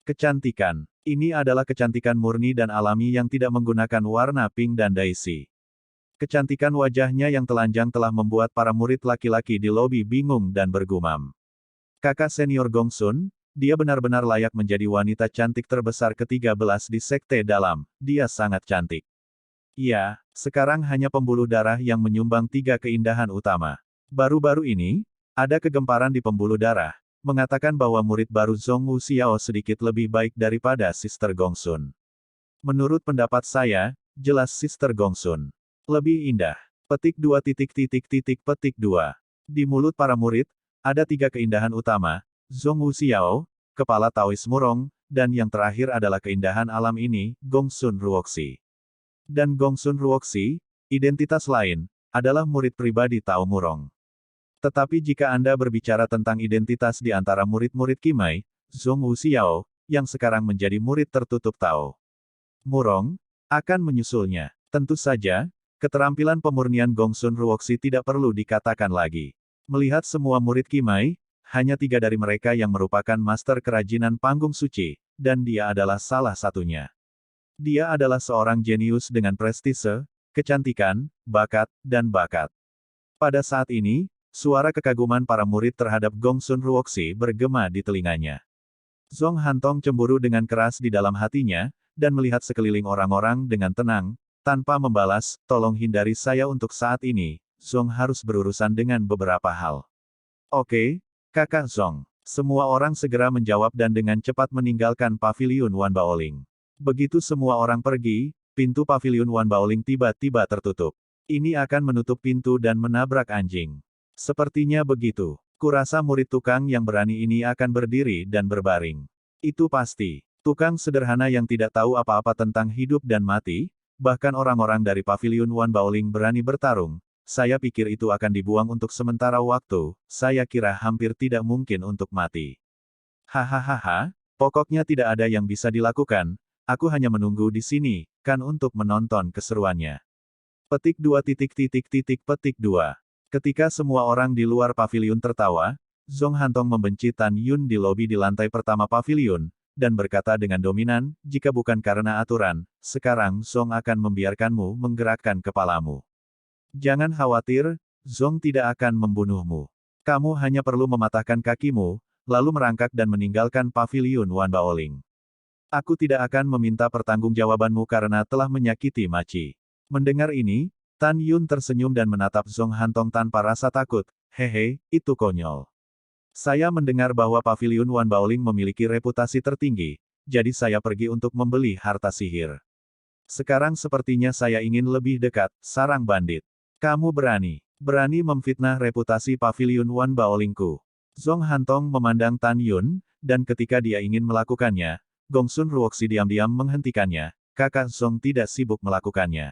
Kecantikan. Ini adalah kecantikan murni dan alami yang tidak menggunakan warna pink dan daisy. Kecantikan wajahnya yang telanjang telah membuat para murid laki-laki di lobi bingung dan bergumam. Kakak senior Gongsun, dia benar-benar layak menjadi wanita cantik terbesar ke-13 di Sekte Dalam, dia sangat cantik. Iya, sekarang hanya pembuluh darah yang menyumbang 3 keindahan utama. Baru-baru ini, ada kegemparan di pembuluh darah, mengatakan bahwa murid baru Zong Wu Xiao sedikit lebih baik daripada Sister Gongsun. Menurut pendapat saya, jelas Sister Gongsun lebih indah. Petik 2 petik 2. Di mulut para murid, ada 3 keindahan utama, Zong Wu Xiao, kepala Taois Murong, dan yang terakhir adalah keindahan alam ini, Gongsun Ruoxi. Dan Gongsun Ruoxi, identitas lain, adalah murid pribadi Tao Murong. Tetapi jika Anda berbicara tentang identitas di antara murid-murid Qimai, Zong Wu Xiao, yang sekarang menjadi murid tertutup Tao Murong, akan menyusulnya. Tentu saja, keterampilan pemurnian Gongsun Ruoxi tidak perlu dikatakan lagi. Melihat semua murid Qimai, hanya 3 dari mereka yang merupakan master kerajinan panggung suci, dan dia adalah salah satunya. Dia adalah seorang jenius dengan prestise, kecantikan, bakat, dan bakat. Pada saat ini, suara kekaguman para murid terhadap Gongsun Ruoxi bergema di telinganya. Zong Hantong cemburu dengan keras di dalam hatinya, dan melihat sekeliling orang-orang dengan tenang, tanpa membalas, "Tolong hindari saya untuk saat ini, Zong harus berurusan dengan beberapa hal." "Oke, Kakak Zong." Semua orang segera menjawab dan dengan cepat meninggalkan paviliun Wan Baoling. Begitu semua orang pergi, pintu paviliun Wan Baoling tiba-tiba tertutup. Ini akan menutup pintu dan menabrak anjing. Sepertinya begitu. Kurasa murid tukang yang berani ini akan berdiri dan berbaring. Itu pasti. Tukang sederhana yang tidak tahu apa-apa tentang hidup dan mati, bahkan orang-orang dari paviliun Wan Baoling berani bertarung. Saya pikir itu akan dibuang untuk sementara waktu, saya kira hampir tidak mungkin untuk mati. Hahaha, pokoknya tidak ada yang bisa dilakukan, aku hanya menunggu di sini, kan untuk menonton keseruannya. Petik 2 petik 2. Ketika semua orang di luar paviliun tertawa, Zong Hantong membenci Tan Yun di lobi di lantai pertama paviliun, dan berkata dengan dominan, "Jika bukan karena aturan, sekarang Zong akan membiarkanmu menggerakkan kepalamu. Jangan khawatir, Zong tidak akan membunuhmu. Kamu hanya perlu mematahkan kakimu, lalu merangkak dan meninggalkan paviliun Wan Baoling. Aku tidak akan meminta pertanggungjawabanmu karena telah menyakiti Maci." Mendengar ini, Tan Yun tersenyum dan menatap Zong Hantong tanpa rasa takut. "Hehe, itu konyol. Saya mendengar bahwa paviliun Wan Baoling memiliki reputasi tertinggi, jadi saya pergi untuk membeli harta sihir. Sekarang sepertinya saya ingin lebih dekat, sarang bandit. Kamu berani memfitnah reputasi Paviliun Wan Baolingku. Zhong Hantong memandang Tan Yun, dan ketika dia ingin melakukannya, Gongsun Ruoxi diam-diam menghentikannya, kakak Zhong tidak sibuk melakukannya.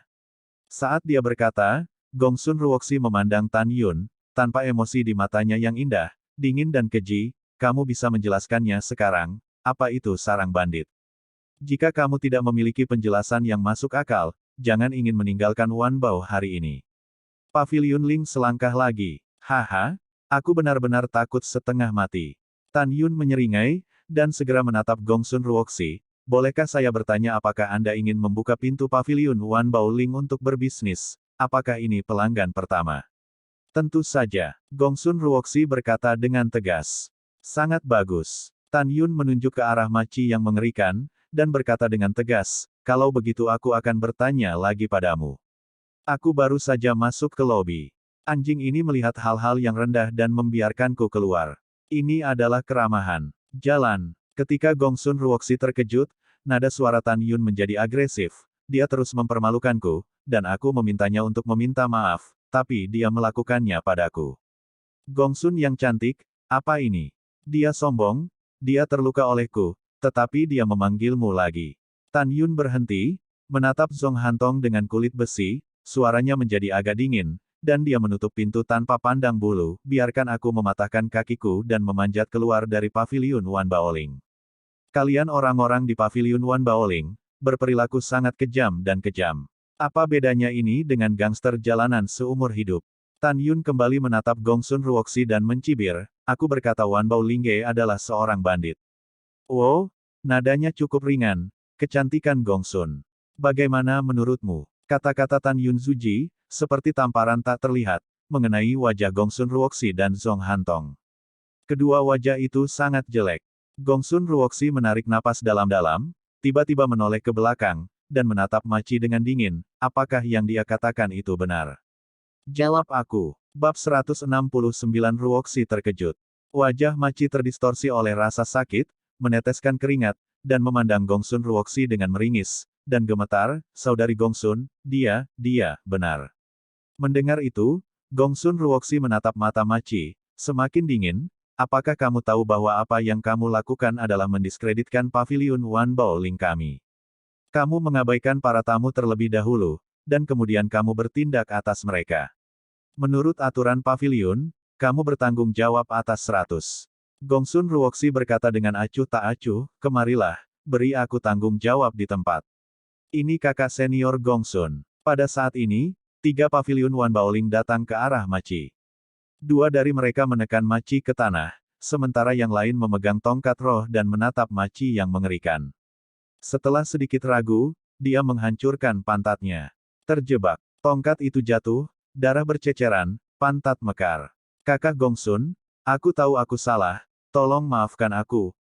Saat dia berkata, Gongsun Ruoxi memandang Tan Yun, tanpa emosi di matanya yang indah, dingin dan keji, kamu bisa menjelaskannya sekarang, apa itu sarang bandit? Jika kamu tidak memiliki penjelasan yang masuk akal, jangan ingin meninggalkan Wan Bao hari ini. Paviliun Ling selangkah lagi. Haha, aku benar-benar takut setengah mati. Tan Yun menyeringai, dan segera menatap Gongsun Ruoxi. Bolehkah saya bertanya apakah Anda ingin membuka pintu Paviliun Wan Bao Ling untuk berbisnis? Apakah ini pelanggan pertama? Tentu saja, Gongsun Ruoxi berkata dengan tegas. Sangat bagus. Tan Yun menunjuk ke arah Maci yang mengerikan, dan berkata dengan tegas, kalau begitu aku akan bertanya lagi padamu. Aku baru saja masuk ke lobi. Anjing ini melihat hal-hal yang rendah dan membiarkanku keluar. Ini adalah keramahan. Jalan. Ketika Gongsun Ruoxi terkejut, nada suara Tan Yun menjadi agresif. Dia terus mempermalukanku, dan aku memintanya untuk meminta maaf, tapi dia melakukannya padaku. Gongsun yang cantik, apa ini? Dia sombong, dia terluka olehku, tetapi dia memanggilmu lagi. Tan Yun berhenti, menatap Zhong Hantong dengan kulit besi, suaranya menjadi agak dingin, dan dia menutup pintu tanpa pandang bulu, biarkan aku mematahkan kakiku dan memanjat keluar dari Paviliun Wan Baoling. Kalian orang-orang di Paviliun Wan Baoling, berperilaku sangat kejam dan kejam. Apa bedanya ini dengan gangster jalanan seumur hidup? Tan Yun kembali menatap Gongsun Ruoxi dan mencibir, aku berkata Wan Baolingge adalah seorang bandit. Wow, nadanya cukup ringan, kecantikan Gongsun. Bagaimana menurutmu? Kata-kata Tan Yun Zuji, seperti tamparan tak terlihat, mengenai wajah Gongsun Ruoxi dan Zhong Hantong. Kedua wajah itu sangat jelek. Gongsun Ruoxi menarik napas dalam-dalam, tiba-tiba menoleh ke belakang, dan menatap Maci dengan dingin, apakah yang dia katakan itu benar? Jawab aku. Bab 169 Ruoxi terkejut. Wajah Maci terdistorsi oleh rasa sakit, meneteskan keringat, dan memandang Gongsun Ruoxi dengan meringis, dan gemetar, saudari Gongsun, dia, benar. Mendengar itu, Gongsun Ruoxi menatap mata Maci, semakin dingin, apakah kamu tahu bahwa apa yang kamu lakukan adalah mendiskreditkan Paviliun Wan Baoling kami? Kamu mengabaikan para tamu terlebih dahulu, dan kemudian kamu bertindak atas mereka. Menurut aturan Paviliun, kamu bertanggung jawab atas 100. Gongsun Ruoxi berkata dengan acuh tak acuh, kemarilah, beri aku tanggung jawab di tempat. Ini kakak senior Gongsun. Pada saat ini, 3 Paviliun Wan Baoling datang ke arah Maci. 2 dari mereka menekan Maci ke tanah, sementara yang lain memegang tongkat roh dan menatap Maci yang mengerikan. Setelah sedikit ragu, dia menghancurkan pantatnya. Terjebak. Tongkat itu jatuh, darah berceceran, pantat mekar. Kakak Gongsun, aku tahu aku salah, tolong maafkan aku,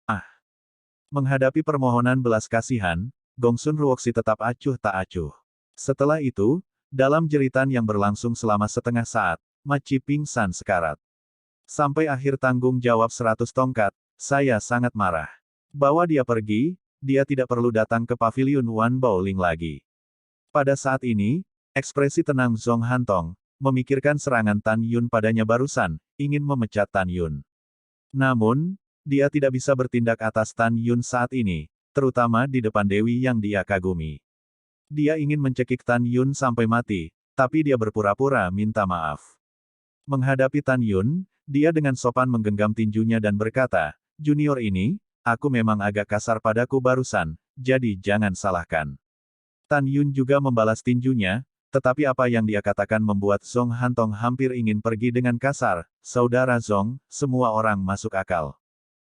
Menghadapi permohonan belas kasihan, Gongsun Ruoxi tetap acuh tak acuh. Setelah itu, dalam jeritan yang berlangsung selama setengah saat, Maci pingsan sekarat. Sampai akhir tanggung jawab 100 tongkat, saya sangat marah. Bawa dia pergi, dia tidak perlu datang ke Paviliun Wan Baoling lagi. Pada saat ini, ekspresi tenang Zhong Hantong, memikirkan serangan Tan Yun padanya barusan, ingin memecat Tan Yun. Namun, dia tidak bisa bertindak atas Tan Yun saat ini, terutama di depan Dewi yang dia kagumi. Dia ingin mencekik Tan Yun sampai mati, tapi dia berpura-pura minta maaf. Menghadapi Tan Yun, dia dengan sopan menggenggam tinjunya dan berkata, junior ini, aku memang agak kasar padaku barusan, jadi jangan salahkan. Tan Yun juga membalas tinjunya, tetapi apa yang dia katakan membuat Zhong Hantong hampir ingin pergi dengan kasar, saudara Zhong, semua orang masuk akal.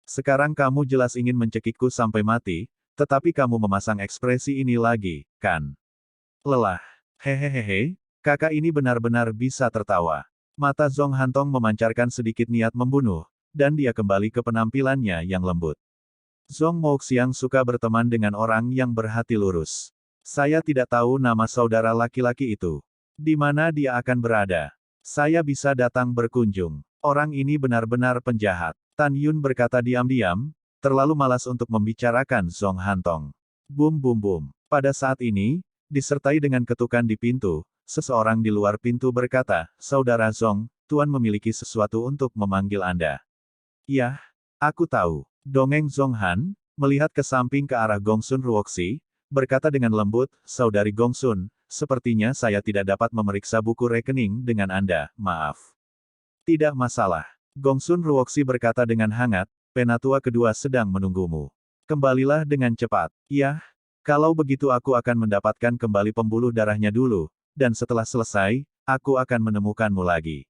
Sekarang kamu jelas ingin mencekikku sampai mati, tetapi kamu memasang ekspresi ini lagi, kan? Lelah. Hehehehe, kakak ini benar-benar bisa tertawa. Mata Zhong Hantong memancarkan sedikit niat membunuh, dan dia kembali ke penampilannya yang lembut. Zhong Mouxiang suka berteman dengan orang yang berhati lurus. Saya tidak tahu nama saudara laki-laki itu. Di mana dia akan berada? Saya bisa datang berkunjung. Orang ini benar-benar penjahat. Tan Yun berkata diam-diam, terlalu malas untuk membicarakan Zhong Hantong. Bum bum bum. Pada saat ini, Disertai dengan ketukan di pintu, seseorang di luar pintu berkata, "Saudara Zong, Tuan memiliki sesuatu untuk memanggil Anda." "Yah, aku tahu." Dongeng Zonghan, melihat ke samping ke arah Gongsun Ruoxi, berkata dengan lembut, "Saudari Gongsun, sepertinya saya tidak dapat memeriksa buku rekening dengan Anda, maaf." "Tidak masalah." Gongsun Ruoxi berkata dengan hangat, "Penatua kedua sedang menunggumu. Kembalilah dengan cepat." "Yah, kalau begitu aku akan mendapatkan kembali pembuluh darahnya dulu, dan setelah selesai, aku akan menemukanmu lagi."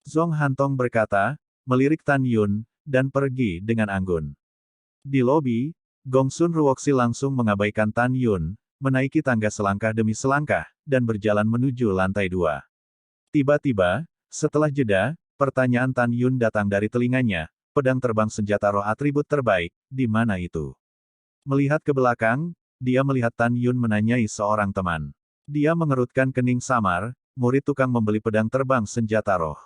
Zong Hantong berkata, melirik Tan Yun, dan pergi dengan anggun. Di lobi, Gongsun Ruoxi langsung mengabaikan Tan Yun, menaiki tangga selangkah demi selangkah, dan berjalan menuju lantai 2. Tiba-tiba, setelah jeda, pertanyaan Tan Yun datang dari telinganya, "Pedang terbang senjata roh atribut terbaik, di mana itu?" Melihat ke belakang, dia melihat Tan Yun menanyai seorang teman. Dia mengerutkan kening samar, murid tukang membeli pedang terbang senjata roh.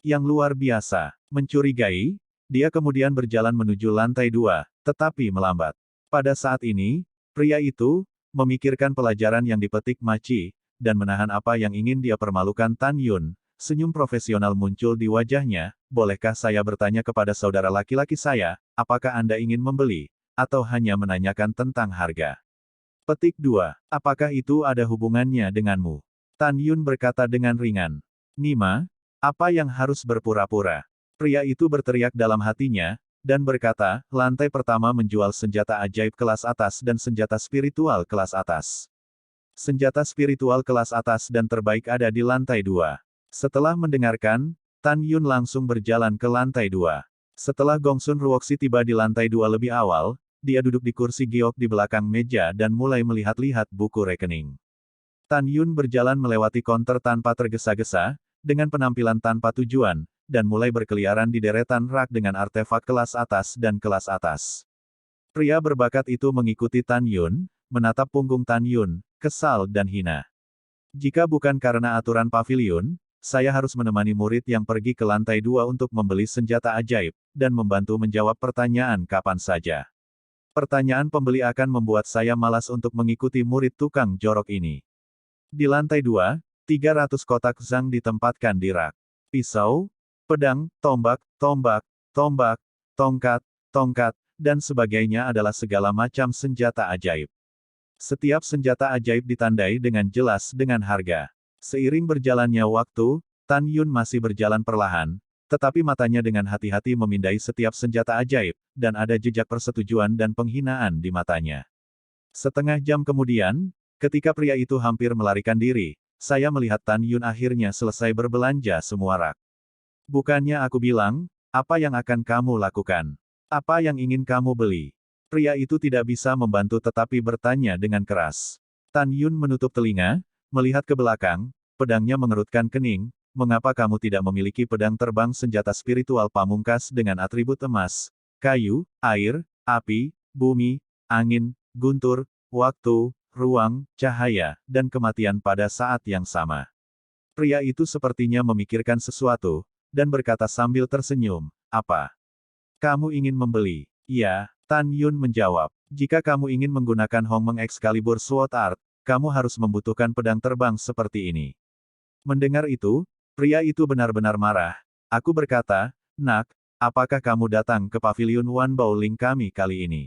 Yang luar biasa, mencurigai, dia kemudian berjalan menuju lantai 2, tetapi melambat. Pada saat ini, pria itu memikirkan pelajaran yang dipetik Maci, dan menahan apa yang ingin dia permalukan Tan Yun. Senyum profesional muncul di wajahnya. "Bolehkah saya bertanya kepada saudara laki-laki saya, apakah Anda ingin membeli, atau hanya menanyakan tentang harga?" Petik 2. "Apakah itu ada hubungannya denganmu?" Tan Yun berkata dengan ringan. "Nima, apa yang harus berpura-pura?" Pria itu berteriak dalam hatinya, dan berkata, "Lantai pertama menjual senjata ajaib kelas atas dan senjata spiritual kelas atas. Senjata spiritual kelas atas dan terbaik ada di lantai 2. Setelah mendengarkan, Tan Yun langsung berjalan ke lantai 2. Setelah Gongsun Ruoxi tiba di lantai 2 lebih awal, dia duduk di kursi giok di belakang meja dan mulai melihat-lihat buku rekening. Tan Yun berjalan melewati konter tanpa tergesa-gesa, dengan penampilan tanpa tujuan, dan mulai berkeliaran di deretan rak dengan artefak kelas atas dan kelas atas. Pria berbakat itu mengikuti Tan Yun, menatap punggung Tan Yun, kesal dan hina. "Jika bukan karena aturan pavilion, saya harus menemani murid yang pergi ke lantai 2 untuk membeli senjata ajaib, dan membantu menjawab pertanyaan kapan saja. Pertanyaan pembeli akan membuat saya malas untuk mengikuti murid tukang jorok ini." Di lantai 2, 300 kotak zang ditempatkan di rak. Pisau, pedang, tombak, tombak, tombak, tongkat, tongkat, dan sebagainya adalah segala macam senjata ajaib. Setiap senjata ajaib ditandai dengan jelas dengan harga. Seiring berjalannya waktu, Tan Yun masih berjalan perlahan, tetapi matanya dengan hati-hati memindai setiap senjata ajaib, dan ada jejak persetujuan dan penghinaan di matanya. Setengah jam kemudian, ketika pria itu hampir melarikan diri, saya melihat Tan Yun akhirnya selesai berbelanja semua rak. "Bukannya aku bilang, apa yang akan kamu lakukan? Apa yang ingin kamu beli?" Pria itu tidak bisa membantu tetapi bertanya dengan keras. Tan Yun menutup telinga, melihat ke belakang, pedangnya mengerutkan kening. "Mengapa kamu tidak memiliki pedang terbang senjata spiritual pamungkas dengan atribut emas, kayu, air, api, bumi, angin, guntur, waktu, ruang, cahaya, dan kematian pada saat yang sama?" Pria itu sepertinya memikirkan sesuatu, dan berkata sambil tersenyum, "Apa? Kamu ingin membeli?" "Iya," Tan Yun menjawab. "Jika kamu ingin menggunakan Hongmeng Excalibur Sword Art, kamu harus membutuhkan pedang terbang seperti ini." Mendengar itu, pria itu benar-benar marah. Aku berkata, "Nak, apakah kamu datang ke pavilion Wan Baoling kami kali ini?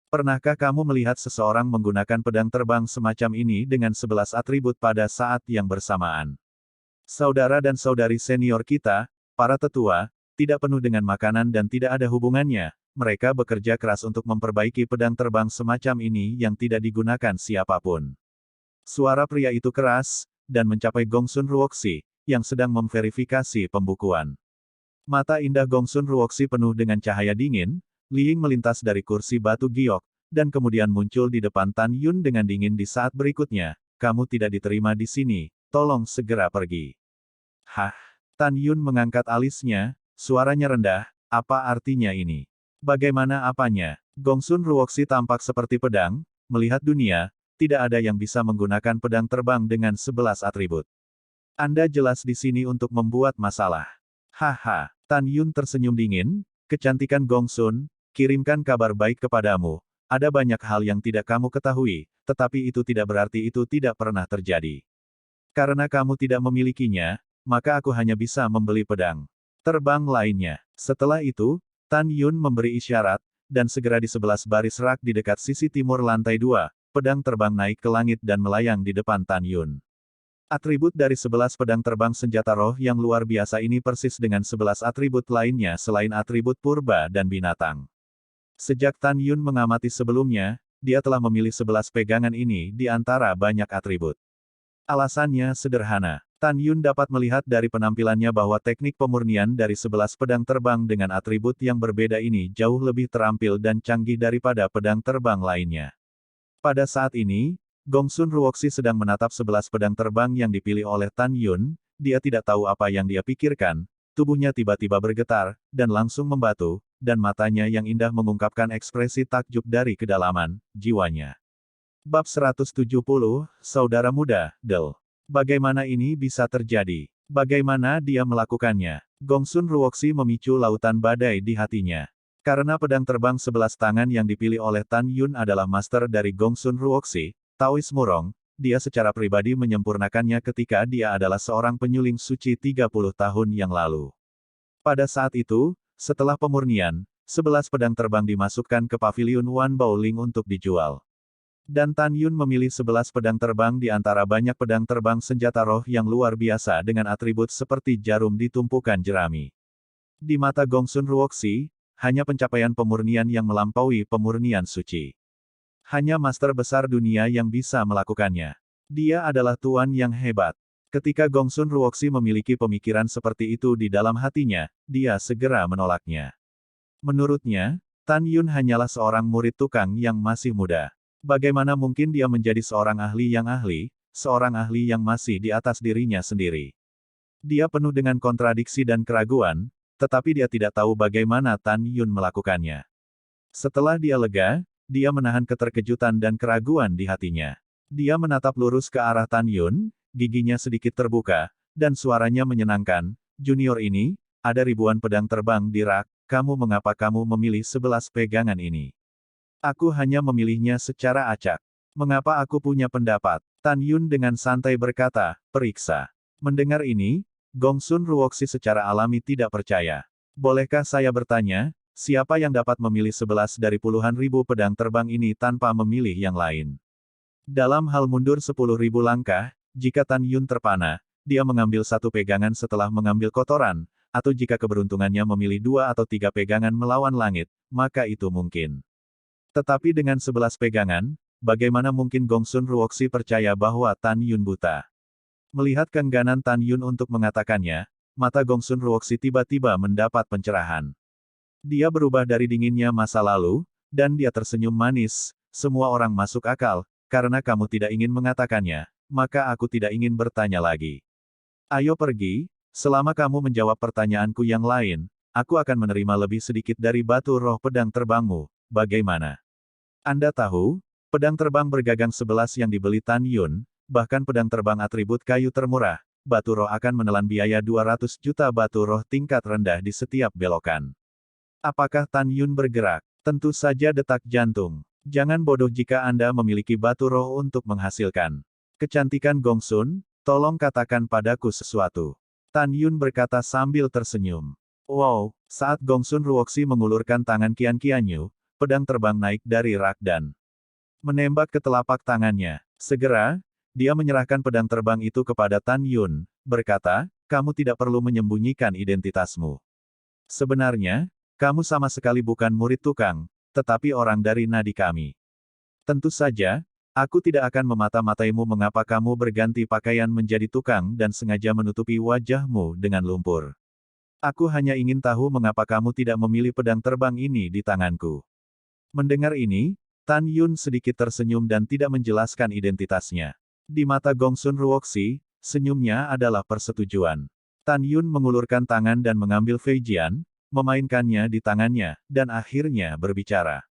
Pernahkah kamu melihat seseorang menggunakan pedang terbang semacam ini dengan 11 atribut pada saat yang bersamaan?" Saudara dan saudari senior kita, para tetua, tidak penuh dengan makanan dan tidak ada hubungannya. Mereka bekerja keras untuk memperbaiki pedang terbang semacam ini yang tidak digunakan siapapun. Suara pria itu keras, dan mencapai Gongsun Ruoxi, yang sedang memverifikasi pembukuan. Mata indah Gongsun Ruoxi penuh dengan cahaya dingin. Li Ying melintas dari kursi batu giok, dan kemudian muncul di depan Tan Yun dengan dingin di saat berikutnya. "Kamu tidak diterima di sini, tolong segera pergi." "Hah?" Tan Yun mengangkat alisnya, suaranya rendah, "Apa artinya ini? Bagaimana apanya?" Gongsun Ruoxi tampak seperti pedang, melihat dunia, tidak ada yang bisa menggunakan pedang terbang dengan 11 atribut. "Anda jelas di sini untuk membuat masalah." "Haha." Tan Yun tersenyum dingin, "Kecantikan Gongsun, kirimkan kabar baik kepadamu. ada banyak hal yang tidak kamu ketahui, tetapi itu tidak berarti itu tidak pernah terjadi. Karena kamu tidak memilikinya, maka aku hanya bisa membeli pedang terbang lainnya. Setelah itu, Tan Yun memberi isyarat, dan segera di 11 baris rak di dekat sisi timur lantai 2, pedang terbang naik ke langit dan melayang di depan Tan Yun. Atribut dari 11 pedang terbang senjata roh yang luar biasa ini persis dengan 11 atribut lainnya selain atribut purba dan binatang. Sejak Tan Yun mengamati sebelumnya, dia telah memilih 11 pegangan ini di antara banyak atribut. Alasannya sederhana. Tan Yun dapat melihat dari penampilannya bahwa teknik pemurnian dari 11 pedang terbang dengan atribut yang berbeda ini jauh lebih terampil dan canggih daripada pedang terbang lainnya. Pada saat ini, Gongsun Ruoxi sedang menatap 11 pedang terbang yang dipilih oleh Tan Yun, dia tidak tahu apa yang dia pikirkan, tubuhnya tiba-tiba bergetar, dan langsung membatu, dan matanya yang indah mengungkapkan ekspresi takjub dari kedalaman jiwanya. Bab 170, Saudara Muda, Del. Bagaimana ini bisa terjadi? Bagaimana dia melakukannya? Gongsun Ruoxi memicu lautan badai di hatinya. Karena pedang terbang 11 tangan yang dipilih oleh Tan Yun adalah master dari Gongsun Ruoxi, Taois Murong, dia secara pribadi menyempurnakannya ketika dia adalah seorang penyuling suci 30 tahun yang lalu. Pada saat itu, setelah pemurnian, 11 pedang terbang dimasukkan ke pavilion Wan Baoling untuk dijual. Dan Tan Yun memilih 11 pedang terbang di antara banyak pedang terbang senjata roh yang luar biasa dengan atribut seperti jarum di tumpukan jerami. Di mata Gongsun Ruoxi, hanya pencapaian pemurnian yang melampaui pemurnian suci. Hanya master besar dunia yang bisa melakukannya. Dia adalah tuan yang hebat. Ketika Gongsun Ruoxi memiliki pemikiran seperti itu di dalam hatinya, dia segera menolaknya. Menurutnya, Tan Yun hanyalah seorang murid tukang yang masih muda. Bagaimana mungkin dia menjadi seorang ahli yang masih di atas dirinya sendiri. Dia penuh dengan kontradiksi dan keraguan, tetapi dia tidak tahu bagaimana Tan Yun melakukannya. Setelah dia lega, dia menahan keterkejutan dan keraguan di hatinya. Dia menatap lurus ke arah Tan Yun, giginya sedikit terbuka, dan suaranya menyenangkan, "Junior ini, ada ribuan pedang terbang di rak, mengapa kamu memilih 11 pegangan ini? Aku hanya memilihnya secara acak. Mengapa aku punya pendapat?" Tan Yun dengan santai berkata, "Periksa." Mendengar ini, Gongsun Ruoxi secara alami tidak percaya. "Bolehkah saya bertanya, siapa yang dapat memilih 11 dari puluhan ribu pedang terbang ini tanpa memilih yang lain?" Dalam hal mundur 10.000 langkah, jika Tan Yun terpana, dia mengambil satu pegangan setelah mengambil kotoran, atau jika keberuntungannya memilih 2 atau 3 pegangan melawan langit, maka itu mungkin. Tetapi dengan 11 pegangan, bagaimana mungkin Gongsun Ruoxi percaya bahwa Tan Yun buta? Melihat keengganan Tan Yun untuk mengatakannya, mata Gongsun Ruoxi tiba-tiba mendapat pencerahan. Dia berubah dari dinginnya masa lalu, dan dia tersenyum manis, "Semua orang masuk akal, karena kamu tidak ingin mengatakannya, maka aku tidak ingin bertanya lagi. Ayo pergi, selama kamu menjawab pertanyaanku yang lain, aku akan menerima lebih sedikit dari batu roh pedang terbangmu. Bagaimana?" Anda tahu, pedang terbang bergagang 11 yang dibeli Tan Yun, bahkan pedang terbang atribut kayu termurah, batu roh akan menelan biaya 200 juta batu roh tingkat rendah di setiap belokan. Apakah Tan Yun bergerak? Tentu saja detak jantung. Jangan bodoh jika Anda memiliki batu roh untuk menghasilkan kecantikan Gongsun, tolong katakan padaku sesuatu. Tan Yun berkata sambil tersenyum. Wow, saat Gongsun Ruoxi mengulurkan tangan Qian-Qianyu, pedang terbang naik dari rak dan menembak ke telapak tangannya. Segera, dia menyerahkan pedang terbang itu kepada Tan Yun, berkata, "Kamu tidak perlu menyembunyikan identitasmu. Sebenarnya, kamu sama sekali bukan murid tukang, tetapi orang dari nadi kami. Tentu saja, aku tidak akan memata-mataimu mengapa kamu berganti pakaian menjadi tukang dan sengaja menutupi wajahmu dengan lumpur. Aku hanya ingin tahu mengapa kamu tidak memilih pedang terbang ini di tanganku." Mendengar ini, Tan Yun sedikit tersenyum dan tidak menjelaskan identitasnya. Di mata Gongsun Ruoxi, senyumnya adalah persetujuan. Tan Yun mengulurkan tangan dan mengambil Fei Jian, memainkannya di tangannya, dan akhirnya berbicara.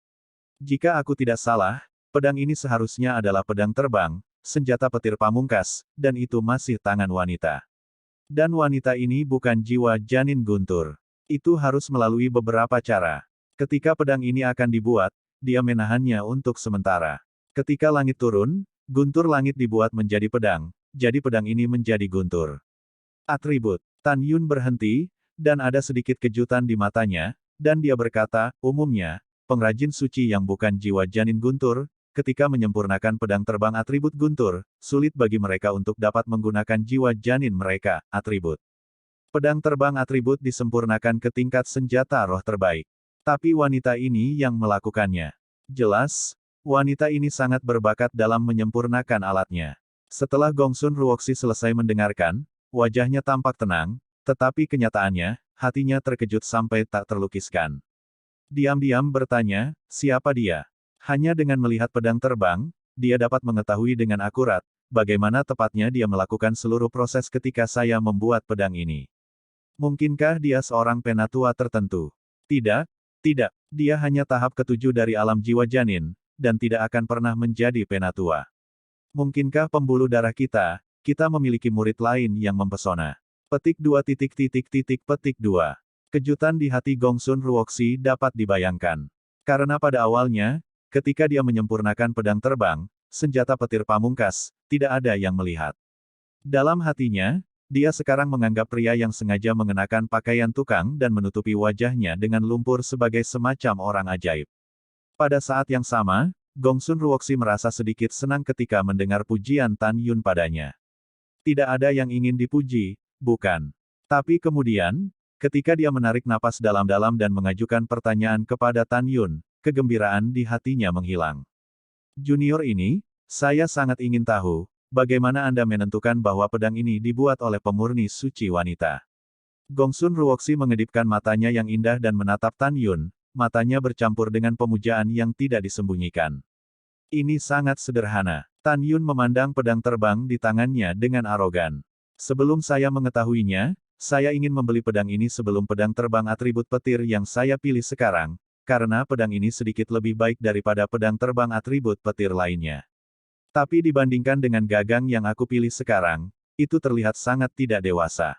"Jika aku tidak salah, pedang ini seharusnya adalah pedang terbang, senjata petir pamungkas, dan itu masih tangan wanita. Dan wanita ini bukan jiwa janin guntur. Itu harus melalui beberapa cara. Ketika pedang ini akan dibuat, dia menahannya untuk sementara. Ketika langit turun, guntur langit dibuat menjadi pedang, jadi pedang ini menjadi guntur. Atribut. Tan Yun berhenti, dan ada sedikit kejutan di matanya, dan dia berkata, umumnya, pengrajin suci yang bukan jiwa janin guntur, ketika menyempurnakan pedang terbang atribut guntur, sulit bagi mereka untuk dapat menggunakan jiwa janin mereka, atribut. Pedang terbang atribut disempurnakan ke tingkat senjata roh terbaik. Tapi wanita ini yang melakukannya. Jelas, wanita ini sangat berbakat dalam menyempurnakan alatnya. Setelah Gongsun Ruoxi selesai mendengarkan, wajahnya tampak tenang, tetapi kenyataannya, hatinya terkejut sampai tak terlukiskan. Diam-diam bertanya, siapa dia? Hanya dengan melihat pedang terbang, dia dapat mengetahui dengan akurat, bagaimana tepatnya dia melakukan seluruh proses ketika saya membuat pedang ini. Mungkinkah dia seorang penatua tertentu? Tidak, tidak, dia hanya tahap ketujuh dari alam jiwa janin, dan tidak akan pernah menjadi penatua. Mungkinkah pembuluh darah kita memiliki murid lain yang mempesona? Petik 2 petik 2. Kejutan di hati Gongsun Ruoxi dapat dibayangkan. Karena pada awalnya, ketika dia menyempurnakan pedang terbang, senjata petir pamungkas, tidak ada yang melihat. Dalam hatinya, dia sekarang menganggap pria yang sengaja mengenakan pakaian tukang dan menutupi wajahnya dengan lumpur sebagai semacam orang ajaib. Pada saat yang sama, Gongsun Ruoxi merasa sedikit senang ketika mendengar pujian Tan Yun padanya. Tidak ada yang ingin dipuji, bukan? Tapi kemudian, ketika dia menarik napas dalam-dalam dan mengajukan pertanyaan kepada Tan Yun, kegembiraan di hatinya menghilang. Junior ini, saya sangat ingin tahu, bagaimana Anda menentukan bahwa pedang ini dibuat oleh pemurni suci wanita? Gongsun Ruoxi mengedipkan matanya yang indah dan menatap Tan Yun, matanya bercampur dengan pemujaan yang tidak disembunyikan. Ini sangat sederhana. Tan Yun memandang pedang terbang di tangannya dengan arogan. Sebelum saya mengetahuinya, saya ingin membeli pedang ini sebelum pedang terbang atribut petir yang saya pilih sekarang, karena pedang ini sedikit lebih baik daripada pedang terbang atribut petir lainnya. Tapi dibandingkan dengan gagang yang aku pilih sekarang, itu terlihat sangat tidak dewasa.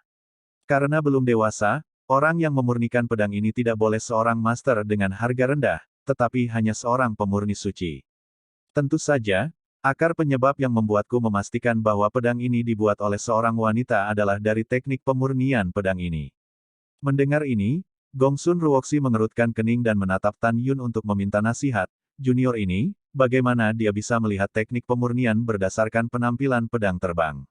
Karena belum dewasa, orang yang memurnikan pedang ini tidak boleh seorang master dengan harga rendah, tetapi hanya seorang pemurni suci. Tentu saja, akar penyebab yang membuatku memastikan bahwa pedang ini dibuat oleh seorang wanita adalah dari teknik pemurnian pedang ini. Mendengar ini, Gongsun Ruoxi mengerutkan kening dan menatap Tan Yun untuk meminta nasihat. Junior ini, bagaimana dia bisa melihat teknik pemurnian berdasarkan penampilan pedang terbang?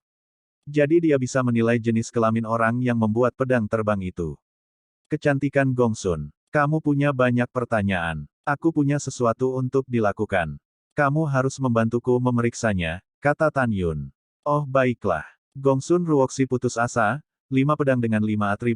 Jadi dia bisa menilai jenis kelamin orang yang membuat pedang terbang itu. Kecantikan Gongsun. Kamu punya banyak pertanyaan. Aku punya sesuatu untuk dilakukan. Kamu harus membantuku memeriksanya, kata Tan Yun. Oh baiklah. Gongsun Ruoxi putus asa, 5 pedang dengan 5 atribut